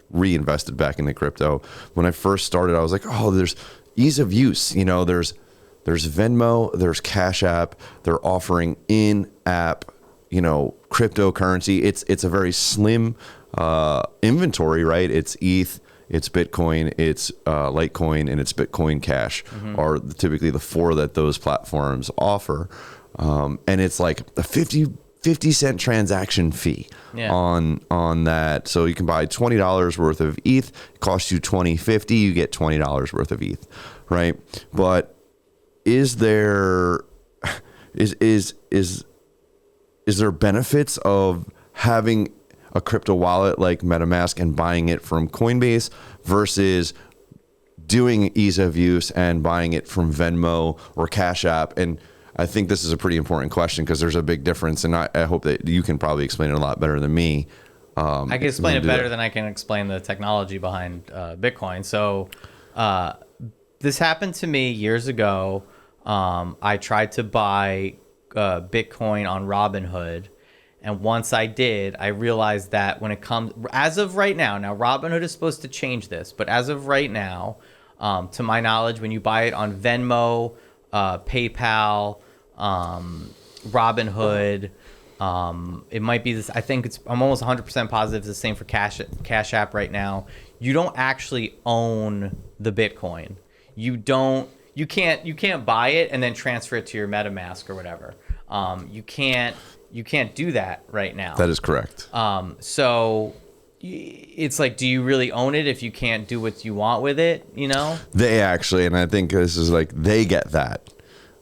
reinvested back into crypto. When I first started, I was like, oh, there's ease of use. There's Venmo, there's Cash App. They're offering in-app cryptocurrency. It's a very slim inventory, right? It's ETH, it's Bitcoin, it's Litecoin, and it's Bitcoin Cash are typically the four that those platforms offer. And it's like a 50-cent transaction fee on that. So you can buy $20 worth of ETH, it costs you $20.50, you get $20 worth of ETH, right? But is there benefits of having a crypto wallet like MetaMask and buying it from Coinbase versus doing ease of use and buying it from Venmo or Cash App? And I think this is a pretty important question because there's a big difference, and I hope that you can probably explain it a lot better than me. I can explain it better than I can explain the technology behind Bitcoin. So this happened to me years ago. I tried to buy Bitcoin on Robinhood. And once I did, I realized that when it comes, as of right now, Robinhood is supposed to change this, but as of right now, to my knowledge, when you buy it on Venmo, PayPal, Robinhood, it might be this, I'm almost 100% positive it's the same for Cash App right now. You don't actually own the Bitcoin. You can't buy it and then transfer it to your MetaMask or whatever. You can't do that right now. That is correct. So it's like, do you really own it if you can't do what you want with it? They actually, and I think this is like, they get that.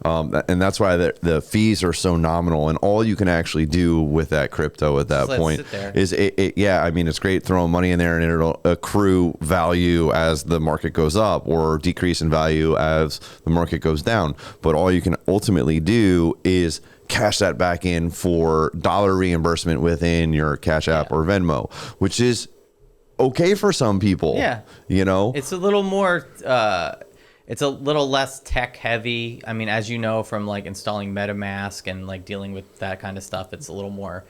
And that's why the fees are so nominal, and all you can actually do with that crypto at that point is yeah, I mean, it's great throwing money in there and it'll accrue value as the market goes up or decrease in value as the market goes down. But all you can ultimately do is cash that back in for dollar reimbursement within your Cash App or Venmo, which is okay for some people. Yeah. You know, it's a little more, it's a little less tech heavy. I mean, as you know, from like installing MetaMask and like dealing with that kind of stuff, it's a little more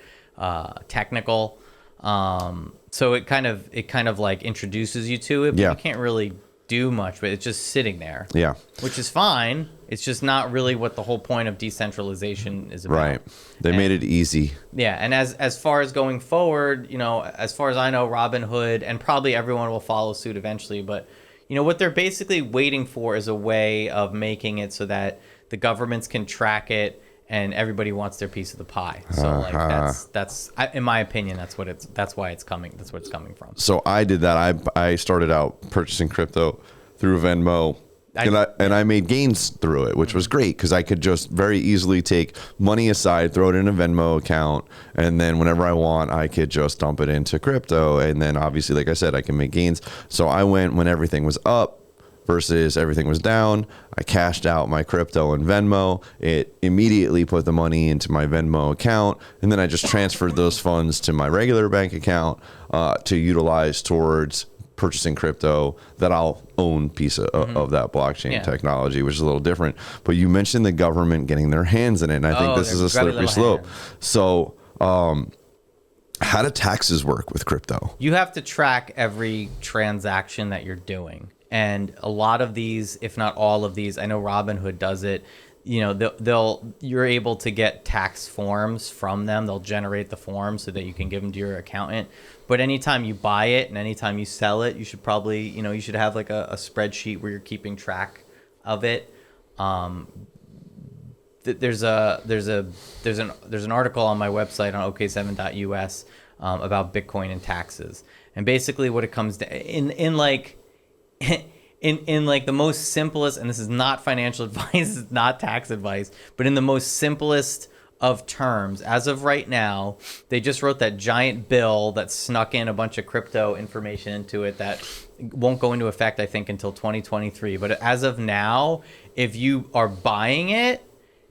technical. So it kind of like introduces you to it, but you can't really do much, but it's just sitting there. Yeah. Which is fine. It's just not really what the whole point of decentralization is about. Right. They made it easy. Yeah. And as far as going forward, you know, as far as I know, Robinhood and probably everyone will follow suit eventually, but you know, what they're basically waiting for is a way of making it so that the governments can track it and everybody wants their piece of the pie. So like that's in my opinion, that's why it's coming. That's what it's coming from. So I did that. I started out purchasing crypto through Venmo. I made gains through it, which was great because I could just very easily take money aside, throw it in a Venmo account, and then whenever I want, I could just dump it into crypto. And then obviously, like I said, I can make gains. So I went when everything was up versus everything was down. I cashed out my crypto in Venmo. It immediately put the money into my Venmo account, and then I just transferred those funds to my regular bank account to utilize towards purchasing crypto that I'll own piece of that blockchain technology, which is a little different. But you mentioned the government getting their hands in it, and I think this is a slippery slope. So how do taxes work with crypto? You have to track every transaction that you're doing. And a lot of these, if not all of these, I know Robinhood does it. You know, you're able to get tax forms from them. They'll generate the forms so that you can give them to your accountant. But anytime you buy it and anytime you sell it, you should probably, you know, you should have like a spreadsheet where you're keeping track of it. There's an article on my website on OK7.us about Bitcoin and taxes. And basically what it comes to in like the most simplest, and this is not financial advice, it's not tax advice, but in the most simplest of terms, as of right now, they just wrote that giant bill that snuck in a bunch of crypto information into it that won't go into effect, I think, until 2023. But as of now, if you are buying it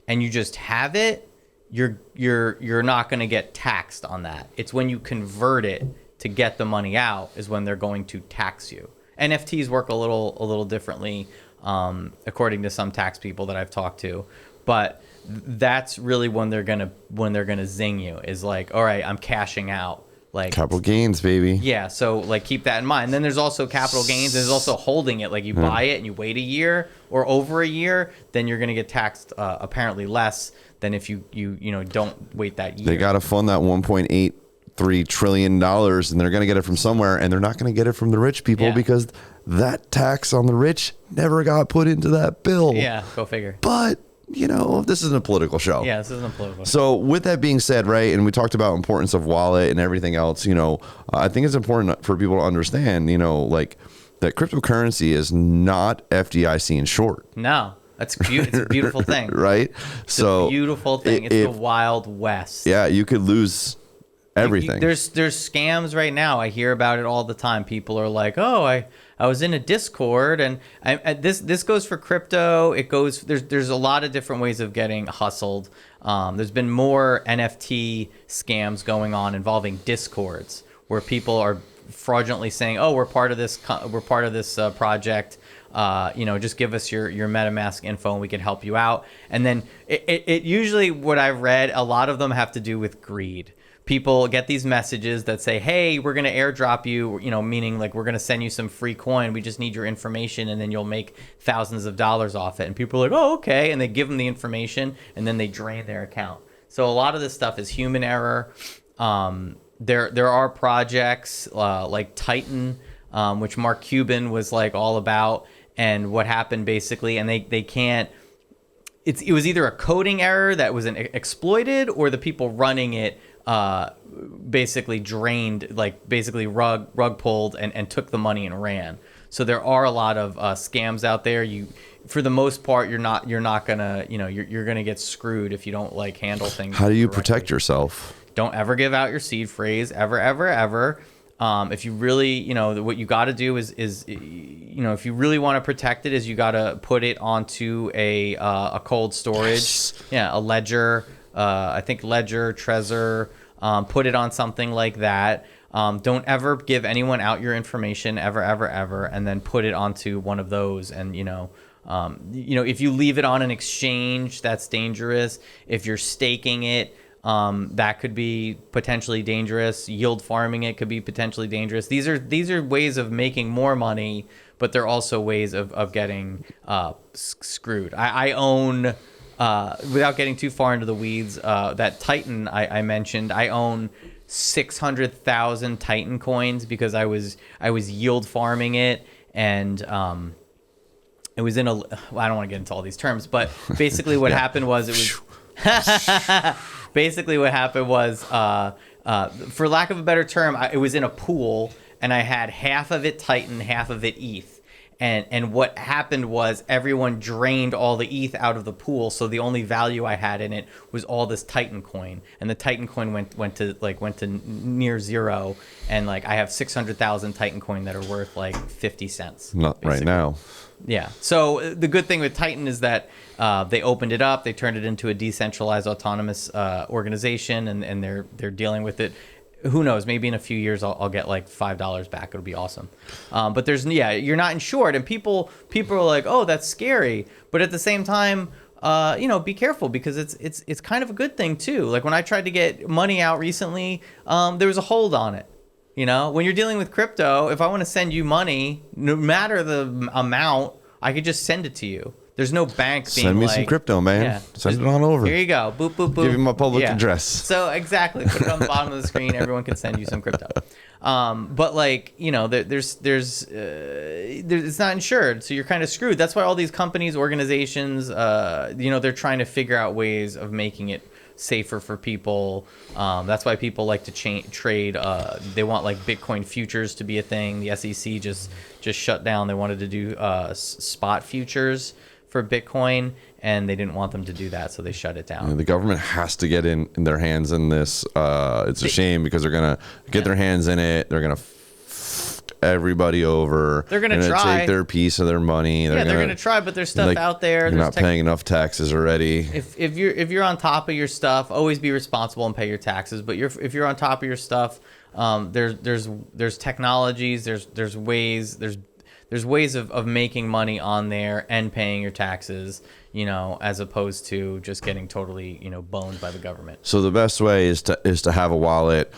and you just have it, you're not going to get taxed on that. It's when you convert it to get the money out is when they're going to tax you. NFTs work a little differently, according to some tax people that I've talked to, but that's really when they're gonna zing you. Is like, all right, I'm cashing out. Like capital gains, baby. Yeah, so like keep that in mind. And then there's also capital gains. There's also holding it. Like you buy it and you wait a year or over a year, then you're gonna get taxed apparently less than if you don't wait that year. They got to fund that 1.83 trillion dollars, and they're going to get it from somewhere, and they're not going to get it from the rich people because that tax on the rich never got put into that bill. Yeah, go figure. But you know, this isn't a political show. Yeah, this isn't a political show. So with that being said, right, and we talked about importance of wallet and everything else, you know, I think it's important for people to understand, you know, like that cryptocurrency is not FDIC insured. No. It's a beautiful thing. Right? It's a beautiful thing. It's the Wild West. Yeah, you could lose everything. There's scams right now. I hear about it all the time. People are like, "Oh, I was in a Discord," and this goes for crypto. It goes there's a lot of different ways of getting hustled. There's been more NFT scams going on involving Discords where people are fraudulently saying, "Oh, we're part of this project. You know, just give us your MetaMask info and we can help you out." And then it usually, what I've read, a lot of them have to do with greed. People get these messages that say, "Hey, we're going to airdrop you," you know, meaning like we're going to send you some free coin. We just need your information and then you'll make thousands of dollars off it. And people are like, "Oh, okay." And they give them the information and then they drain their account. So a lot of this stuff is human error. There are projects like Titan, which Mark Cuban was like all about. And what happened basically, and they can't, it was either a coding error that was exploited or the people running it basically drained, like basically rug pulled and took the money and ran. So there are a lot of scams out there. for the most part, you're not gonna, you're gonna get screwed if you don't like handle things. How do you correctly. protect yourself? Don't ever give out your seed phrase, ever, ever, ever. If you really, what you got to do is, if you really want to protect it, is you got to put it onto a cold storage, a ledger. I think Ledger, Trezor. Put it on something like that. Don't ever give anyone out your information, ever, ever, ever, and then put it onto one of those. And if you leave it on an exchange, that's dangerous. If you're staking it, that could be potentially dangerous. Yield farming it could be potentially dangerous. These are ways of making more money, but they're also ways of getting screwed. I own, without getting too far into the weeds, that Titan I mentioned. I own 600,000 Titan coins because I was yield farming it, and it was in a. I don't want to get into all these terms, but basically what happened was it was. Basically, what happened was, for lack of a better term, it was in a pool, and I had half of it Titan, half of it ETH. And what happened was everyone drained all the ETH out of the pool, so the only value I had in it was all this Titan coin, and the Titan coin went to near zero, and like I have 600,000 Titan coin that are worth like 50 cents. Not basically. Right now. Yeah. So the good thing with Titan is that they opened it up, they turned it into a decentralized autonomous organization, and they're dealing with it. Who knows? Maybe in a few years I'll get like $5 back. It'll be awesome. But you're not insured, and people are like, oh, that's scary. But at the same time, be careful, because it's kind of a good thing too. Like when I tried to get money out recently, there was a hold on it. When you're dealing with crypto, if I want to send you money, no matter the amount, I could just send it to you. There's no bank being send me like, some crypto, man. Yeah, send it on over. Here you go. Boop, boop, boop. Give you my public address. So exactly. Put it on the bottom of the screen. Everyone can send you some crypto. But like, there's it's not insured. So you're kind of screwed. That's why all these companies, organizations, they're trying to figure out ways of making it safer for people. That's why people like to trade. They want like Bitcoin futures to be a thing. The SEC just shut down. They wanted to do spot futures for Bitcoin, and they didn't want them to do that, so they shut it down. The government has to get in their hands in this. It's a shame, because they're gonna get their hands in it. They're gonna everybody over. They're gonna try take their piece of their money. They're gonna try, but there's stuff out there. You're not paying enough taxes already. If you're on top of your stuff, always be responsible and pay your taxes. But if you're on top of your stuff, there's technologies, there's ways of making money on there and paying your taxes, as opposed to just getting totally, boned by the government. So the best way is to have a wallet.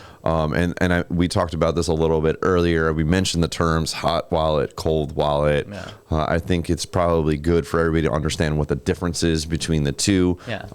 We talked about this a little bit earlier. We mentioned the terms hot wallet, cold wallet. Yeah. I think it's probably good for everybody to understand what the difference is between the two. Yeah.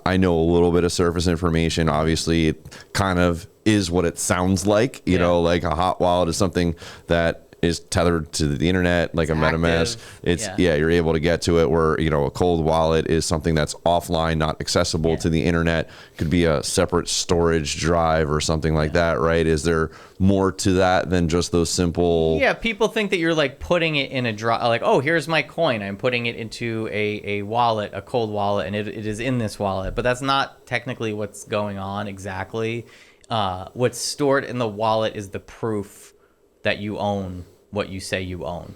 I know a little bit of surface information. Obviously, it kind of is what it sounds like. Like a hot wallet is something that is tethered to the internet, like it's a MetaMask. It's you're able to get to it, where a cold wallet is something that's offline, not accessible to the internet. Could be a separate storage drive or something like that, right? Is there more to that than just those simple? Yeah, people think that you're like putting it in a drive, like, oh, here's my coin, I'm putting it into a wallet, a cold wallet, and it is in this wallet. But that's not technically what's going on exactly. What's stored in the wallet is the proof that you own what you say you own.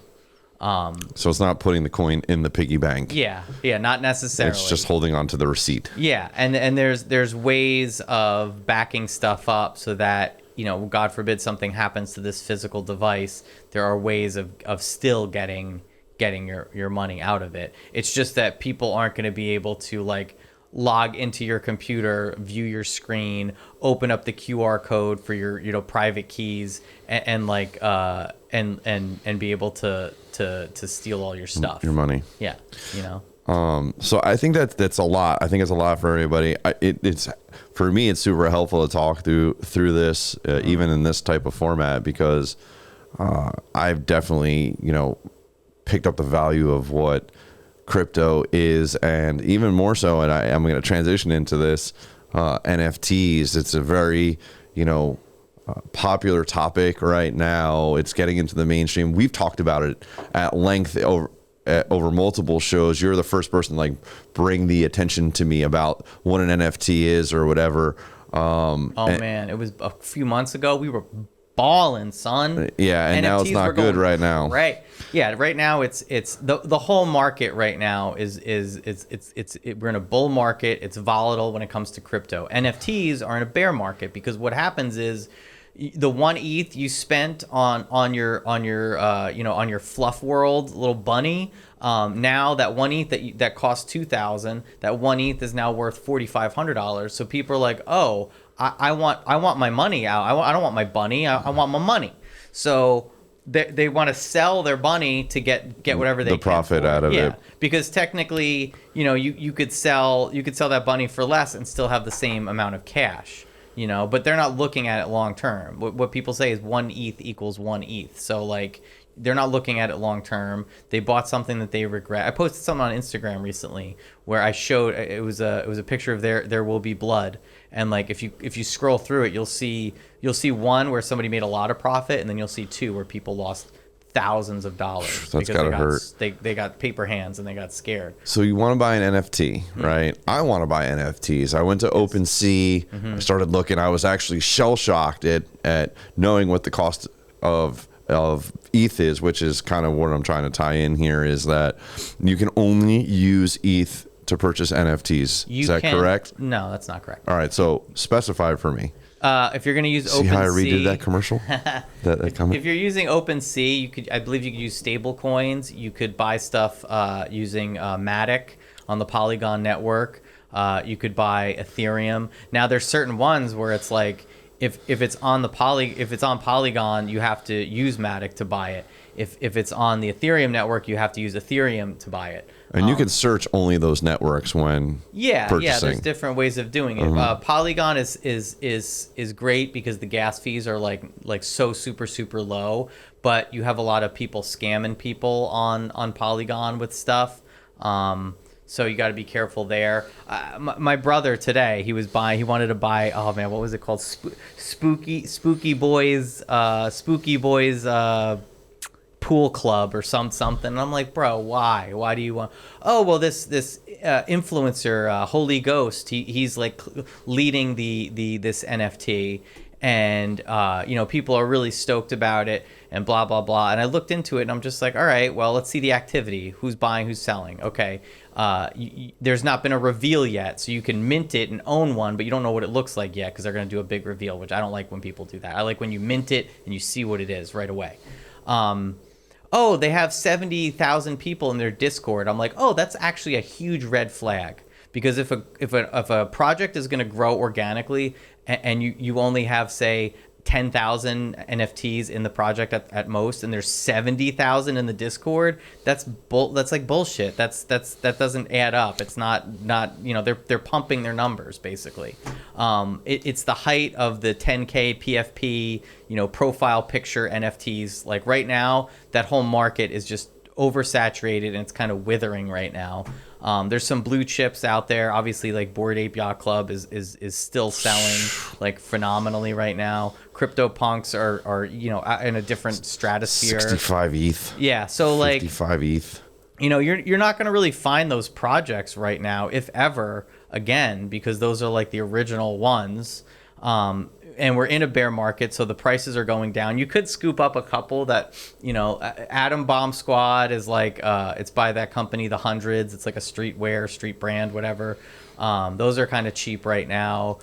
So it's not putting the coin in the piggy bank. Yeah, not necessarily. It's just holding on to the receipt. Yeah, and there's ways of backing stuff up so that, God forbid something happens to this physical device, there are ways of still getting your money out of it. It's just that people aren't going to be able to like log into your computer, view your screen, open up the QR code for your private keys, and be able to steal all your stuff, your money. Yeah, So I think that's a lot. I think it's a lot for everybody. It's for me, it's super helpful to talk through this, even in this type of format, because I've definitely picked up the value of what crypto is, and even more so, and I'm going to transition into this, NFTs. It's a very popular topic right now. It's getting into the mainstream. We've talked about it at length over over multiple shows. You're the first person to like bring the attention to me about what an NFT is or whatever. Man, it was a few months ago. We were balling, son. Yeah, and now it's not good right now. Right. Yeah, right now it's the whole market right now is we're in a bull market. It's volatile when it comes to crypto. NFTs are in a bear market because what happens is the 1 ETH you spent on your fluff world little bunny, now that 1 ETH that cost 2,000, that 1 ETH is now worth $4,500. So people are like, oh, I want my money out. I don't want my bunny. I want my money. So they want to sell their bunny to get whatever they the can profit for out of it. Because technically, you could sell that bunny for less and still have the same amount of cash. But they're not looking at it long term. What people say is 1 ETH equals 1 ETH. So like they're not looking at it long term. They bought something that they regret. I posted something on Instagram recently where I showed it was a picture of There Will Be Blood, and like if you scroll through it, you'll see one where somebody made a lot of profit, and then you'll see two where people lost thousands of dollars. That's gotta hurt. They got paper hands and they got scared. So you want to buy an NFT, right? I want to buy NFTs. I went to OpenSea. I started looking. I was actually shell shocked at knowing what the cost of ETH is, which is kind of what I'm trying to tie in here, is that you can only use ETH to purchase NFTs. Is that correct? No, that's not correct. All right, so specify for me. If you're going to use OpenSea, see how I redid that commercial? If you're using OpenSea, I believe you could use stable coins. You could buy stuff using Matic on the Polygon network. You could buy Ethereum. Now there's certain ones where it's like if it's on Polygon, you have to use Matic to buy it. If it's on the Ethereum network, you have to use Ethereum to buy it. And you can search only those networks when purchasing. There's different ways of doing it. Polygon is great because the gas fees are like so super low, but you have a lot of people scamming people on Polygon with stuff. So you got to be careful there. My brother today, he wanted to buy, oh man, what was it called? Spooky Boys pool club or something. And I'm like, bro, why do you want? Oh, well, this influencer, Holy Ghost, he's like leading this NFT, and people are really stoked about it and blah blah blah. And I looked into it and I'm just like, all right, well, let's see the activity. Who's buying? Who's selling? Okay. There's not been a reveal yet, so you can mint it and own one, but you don't know what it looks like yet because they're going to do a big reveal, which I don't like when people do that. I like when you mint it and you see what it is right away. Oh, they have 70,000 people in their Discord. I'm like, oh, that's actually a huge red flag, because if a project is going to grow organically and you only have, say, 10,000 NFTs in the project at most, and there's 70,000 in the Discord, that's like bullshit. That doesn't add up. It's not they're pumping their numbers basically. It's the height of the 10K PFP profile picture NFTs. Like right now, that whole market is just oversaturated and it's kind of withering right now. There's some blue chips out there. Obviously, like Bored Ape Yacht Club is still selling like phenomenally right now. CryptoPunks are in a different stratosphere. 65 ETH. Yeah, so like 55 ETH. You're not going to really find those projects right now, if ever, again, because those are like the original ones. And we're in a bear market, so the prices are going down. You could scoop up a couple that, Atom Bomb Squad is like, it's by that company, The Hundreds. It's like a street brand, whatever. Those are kind of cheap right now.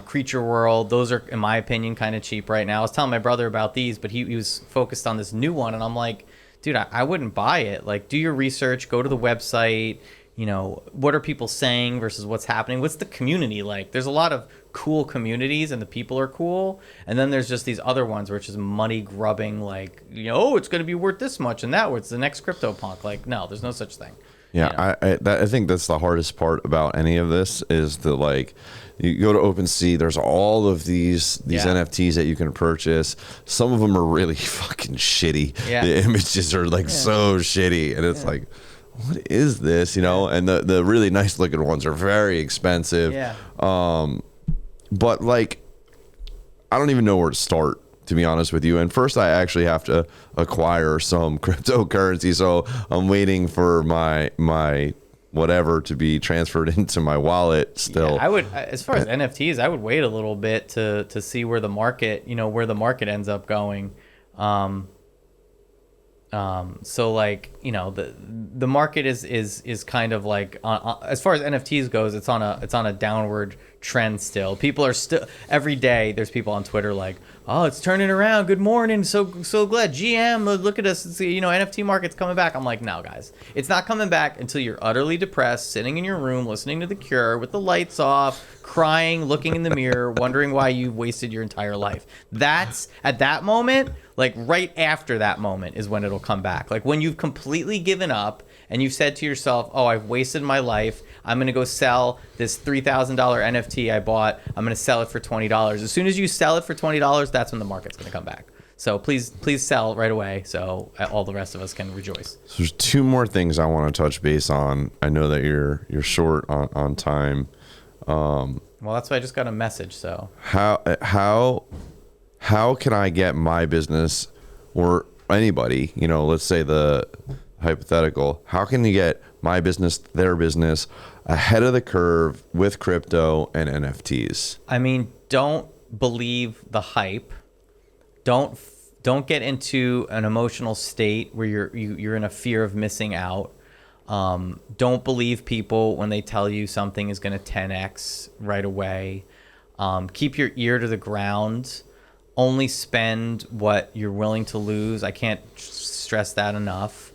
Creature World, those are, in my opinion, kind of cheap right now. I was telling my brother about these, but he was focused on this new one, and I'm like, dude, I wouldn't buy it. Like, do your research, go to the website. What are people saying versus what's happening? What's the community like? There's a lot of cool communities and the people are cool. And then there's just these other ones where it's just money grubbing, like, it's going to be worth this much and that. It's the next CryptoPunk. Like, no, there's no such thing. Yeah, I think that's the hardest part about any of this is the, like, you go to OpenSea, there's all of these NFTs that you can purchase. Some of them are really fucking shitty. Yeah. The images are like so shitty. And it's like, what is this? And the really nice looking ones are very expensive. Yeah. But like, I don't even know where to start to be honest with you. And first, I actually have to acquire some cryptocurrency, so I'm waiting for my whatever to be transferred into my wallet still. Yeah, I would, as far as NFTs, I would wait a little bit to see where the market, where the market ends up going. So like, the market is kind of like, as far as NFTs goes, it's on a downward trend still. People are still, every day there's people on Twitter like, oh, it's turning around. Good morning. So glad. GM, look at us. It's, NFT market's coming back. I'm like, no, guys, it's not coming back until you're utterly depressed, sitting in your room, listening to The Cure with the lights off, crying, looking in the mirror, wondering why you wasted your entire life. That's at that moment, like right after that moment is when it'll come back. Like when you've completely given up and you've said to yourself, oh, I've wasted my life. I'm going to go sell this $3,000 NFT I bought. I'm going to sell it for $20. As soon as you sell it for $20, that's when the market's going to come back. So please sell right away so all the rest of us can rejoice. So there's two more things I want to touch base on. I know that you're short on time. Well, that's why I just got a message. So how can I get my business, or anybody, let's say the hypothetical, how can you get my business, their business, ahead of the curve with crypto and NFTs? I mean, don't believe the hype. Don't get into an emotional state where you're in a fear of missing out. Don't believe people when they tell you something is going to 10x right away. Keep your ear to the ground. Only spend what you're willing to lose. I can't stress that enough.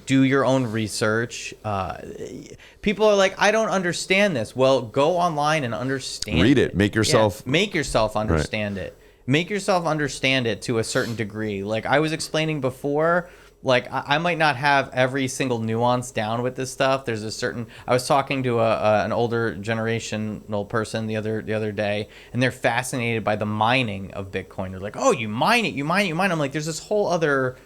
Do your own research. People are like, I don't understand this. Well, go online and understand. Read it. Make yourself understand it. Make yourself understand it to a certain degree. Like I was explaining before, like I might not have every single nuance down with this stuff. There's a certain. I was talking to an older generational person the other day, and they're fascinated by the mining of Bitcoin. They're like, "Oh, you mine it. I'm like, there's this whole other,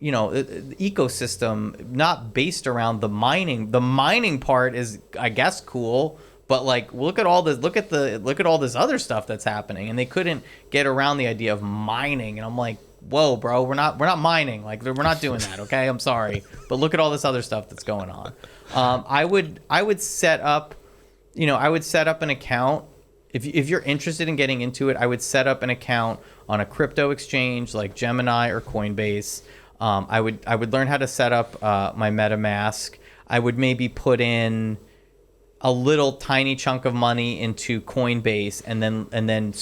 ecosystem not based around the mining. The mining part is, I guess, cool, but like, look at all this. Look at all this other stuff that's happening, and they couldn't get around the idea of mining. And I'm like, whoa, bro, we're not mining. Like, we're not doing that. Okay, I'm sorry, but look at all this other stuff that's going on. I would set up, an account. If you're interested in getting into it, I would set up an account on a crypto exchange like Gemini or Coinbase. I would learn how to set up my MetaMask. I would maybe put in a little tiny chunk of money into Coinbase and then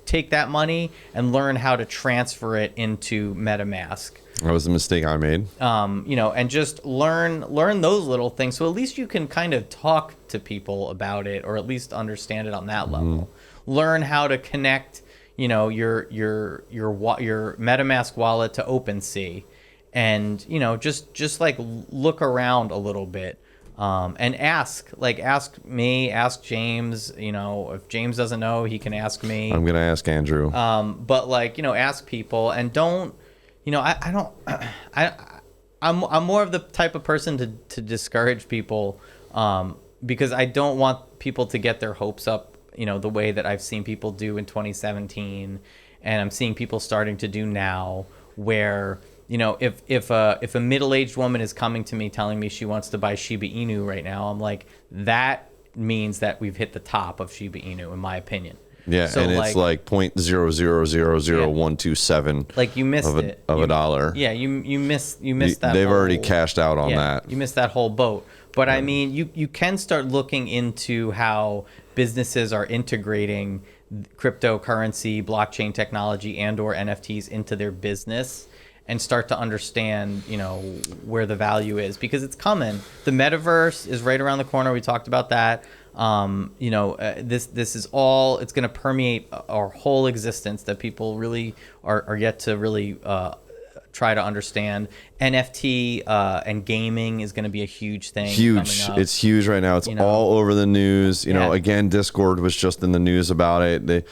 take that money and learn how to transfer it into MetaMask. That was the mistake I made. And just learn those little things. So at least you can kind of talk to people about it, or at least understand it on that level. Learn how to connect, your MetaMask wallet to OpenSea, and just like look around a little bit. And ask me, ask James, if James doesn't know, he can ask me. I'm going to ask Andrew. But ask people, and don't, I'm more of the type of person to discourage people, because I don't want people to get their hopes up, the way that I've seen people do in 2017, and I'm seeing people starting to do now, where if a middle-aged woman is coming to me telling me she wants to buy Shiba Inu right now, I'm like, that means that we've hit the top of Shiba Inu, in my opinion. Yeah, so and it's like 0.0000127. Like you missed it of a dollar. Yeah, you missed that. They've already cashed out on that. You missed that whole boat. But I mean, you can start looking into how businesses are integrating cryptocurrency, blockchain technology, and/or NFTs into their business, and start to understand, where the value is, because it's coming. The metaverse is right around the corner. We talked about that. This is all, it's going to permeate our whole existence, that people really are yet to really try to understand. NFT and gaming is going to be a huge thing. Huge. It's huge right now. It's all over the news. Again, Discord was just in the news about it. There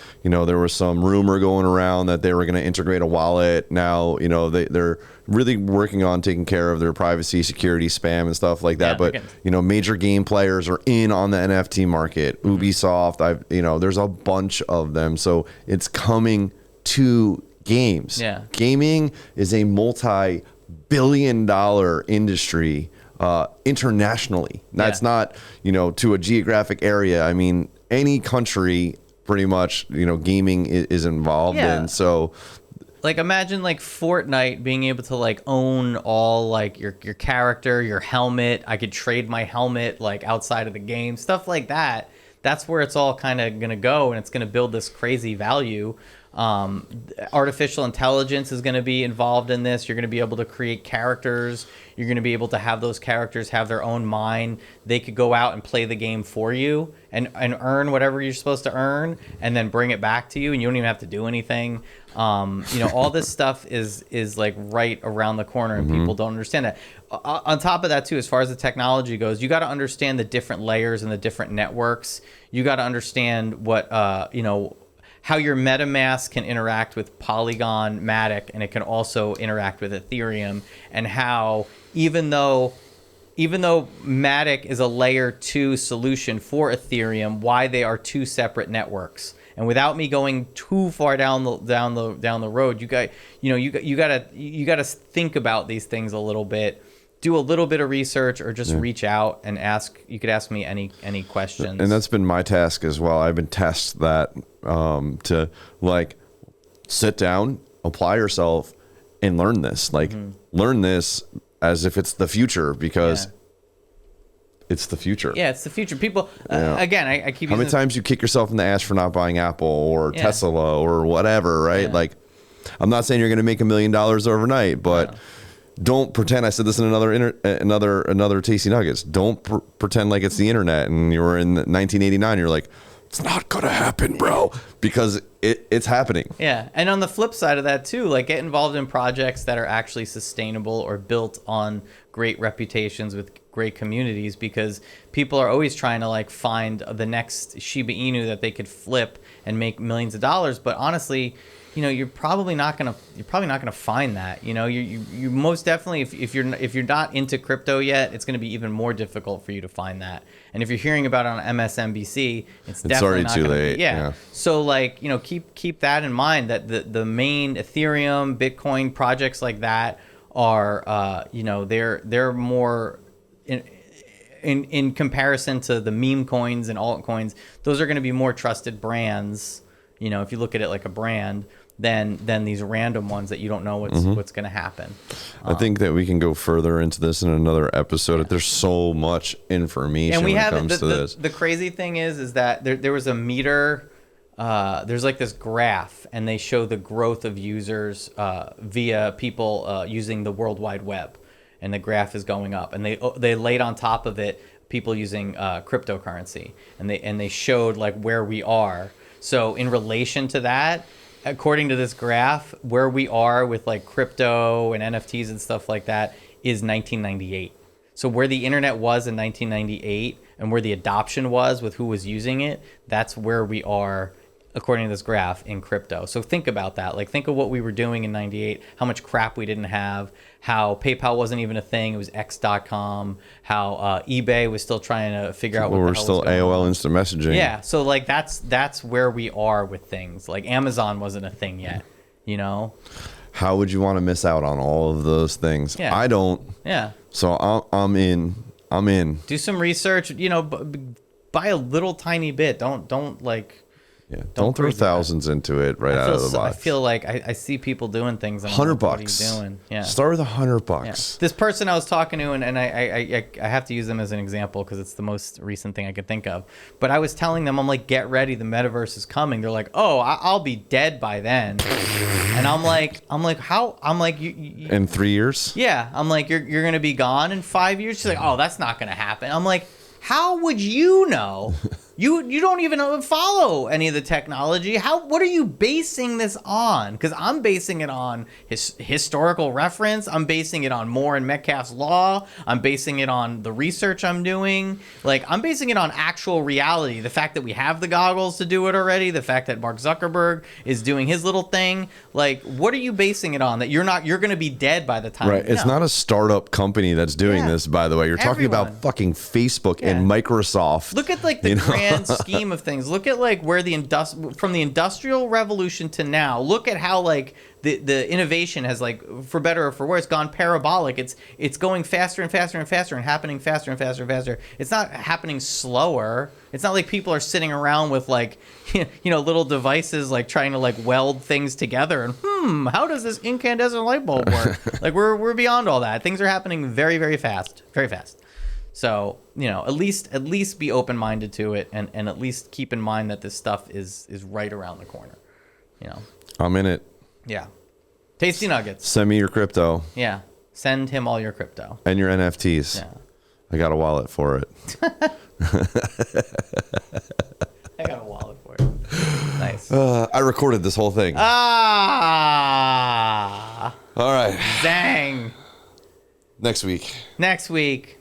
was some rumor going around that they were going to integrate a wallet. Now, they're really working on taking care of their privacy, security, spam, and stuff like that. But major game players are in on the NFT market. Ubisoft, there's a bunch of them. So it's coming to games. Yeah. Gaming is a multi-billion-dollar industry internationally. That's not, to a geographic area. I mean, any country pretty much, gaming is involved in. So like imagine like Fortnite being able to like own all like your character, your helmet. I could trade my helmet like outside of the game, stuff like that. That's where it's all kind of going to go, and it's going to build this crazy value. Artificial intelligence is going to be involved in this. You're going to be able to create characters. You're going to be able to have those characters have their own mind. They could go out and play the game for you and earn whatever you're supposed to earn, and then bring it back to you, and you don't even have to do anything. All this stuff is like right around the corner, and people don't understand that. On top of that too, as far as the technology goes, you got to understand the different layers and the different networks. You got to understand what how your MetaMask can interact with Polygon, Matic, and it can also interact with Ethereum, and how even though Matic is a layer 2 solution for Ethereum, why they are two separate networks. And without me going too far down the road, you got to think about these things a little bit. Do a little bit of research, or just reach out and ask. You could ask me any questions. And that's been my task as well. I've been tasked that to like sit down, apply yourself, and learn this. Like learn this as if it's the future, because it's the future. Yeah, it's the future. People, again, I keep. How many times you kick yourself in the ass for not buying Apple or Tesla or whatever, right? Yeah. Like, I'm not saying you're going to make $1 million overnight, but. Don't pretend. I said this in another Tasty Nuggets. Don't pretend like it's the internet and you were in 1989. You're like, it's not gonna happen, bro, because it's happening. Yeah, and on the flip side of that too, like get involved in projects that are actually sustainable or built on great reputations with great communities, because people are always trying to like find the next Shiba Inu that they could flip and make millions of dollars. But honestly, you're probably not gonna find that. You most definitely, if you're not into crypto yet, it's gonna be even more difficult for you to find that. And if you're hearing about it on MSNBC, it's definitely not too gonna late. Be, So like keep that in mind, that the main Ethereum, Bitcoin projects like that are they're more in comparison to the meme coins and altcoins. Those are going to be more trusted brands. If you look at it like a brand, than these random ones that you don't know what's going to happen. I think that we can go further into this in another episode. There's so much information and when it comes to this. The crazy thing is that there was a meter. There's like this graph, and they show the growth of users via people using the World Wide Web, and the graph is going up. And they laid on top of it people using cryptocurrency, and they showed like where we are. So in relation to that, according to this graph, where we are with like crypto and NFTs and stuff like that is 1998. So where the internet was in 1998 and where the adoption was with who was using it, that's where we are according to this graph in crypto. So think about that. Like think of what we were doing in 98, how much crap we didn't have, how PayPal wasn't even a thing. It was X.com, how eBay was still trying to figure out what the hell was going on. We're still AOL instant messaging. Yeah. So like that's where we are with things. Like Amazon wasn't a thing yet, How would you want to miss out on all of those things? Yeah. I don't. Yeah. So I'm in. Do some research, buy a little tiny bit. Don't like. Yeah, don't throw thousands into it out of the box. I feel like I see people doing things. And $100. What are you doing? Yeah. Start with $100. Yeah. This person I was talking to, and I have to use them as an example because it's the most recent thing I could think of. But I was telling them, I'm like, get ready, the metaverse is coming. They're like, oh, I'll be dead by then. And I'm like, how? I'm like, you in 3 years? Yeah, I'm like, you're gonna be gone in 5 years. She's like, oh, that's not gonna happen. I'm like, how would you know? You don't even follow any of the technology. What are you basing this on? Because I'm basing it on historical reference. I'm basing it on Moore and Metcalfe's law. I'm basing it on the research I'm doing. Like I'm basing it on actual reality. The fact that we have the goggles to do it already. The fact that Mark Zuckerberg is doing his little thing. Like, what are you basing it on? That you're going to be dead by the time. Right. It's not a startup company that's doing this. By the way, you're talking about fucking Facebook and Microsoft. Look at like the grand grand scheme of things, look at like where from the Industrial Revolution to now, look at how like the innovation has, like, for better or for worse, gone parabolic. It's going faster and faster and faster and happening faster and faster and faster. It's not happening slower. It's not like people are sitting around with like, little devices like trying to like weld things together and how does this incandescent light bulb work? Like we're beyond all that. Things are happening very, very fast, very fast. So, at least be open-minded to it, and at least keep in mind that this stuff is right around the corner. I'm in it. Yeah. Tasty nuggets. Send me your crypto. Yeah. Send him all your crypto. And your NFTs. Yeah. I got a wallet for it. I got a wallet for it. Nice. I recorded this whole thing. Ah. All right. Dang. Next week. Next week.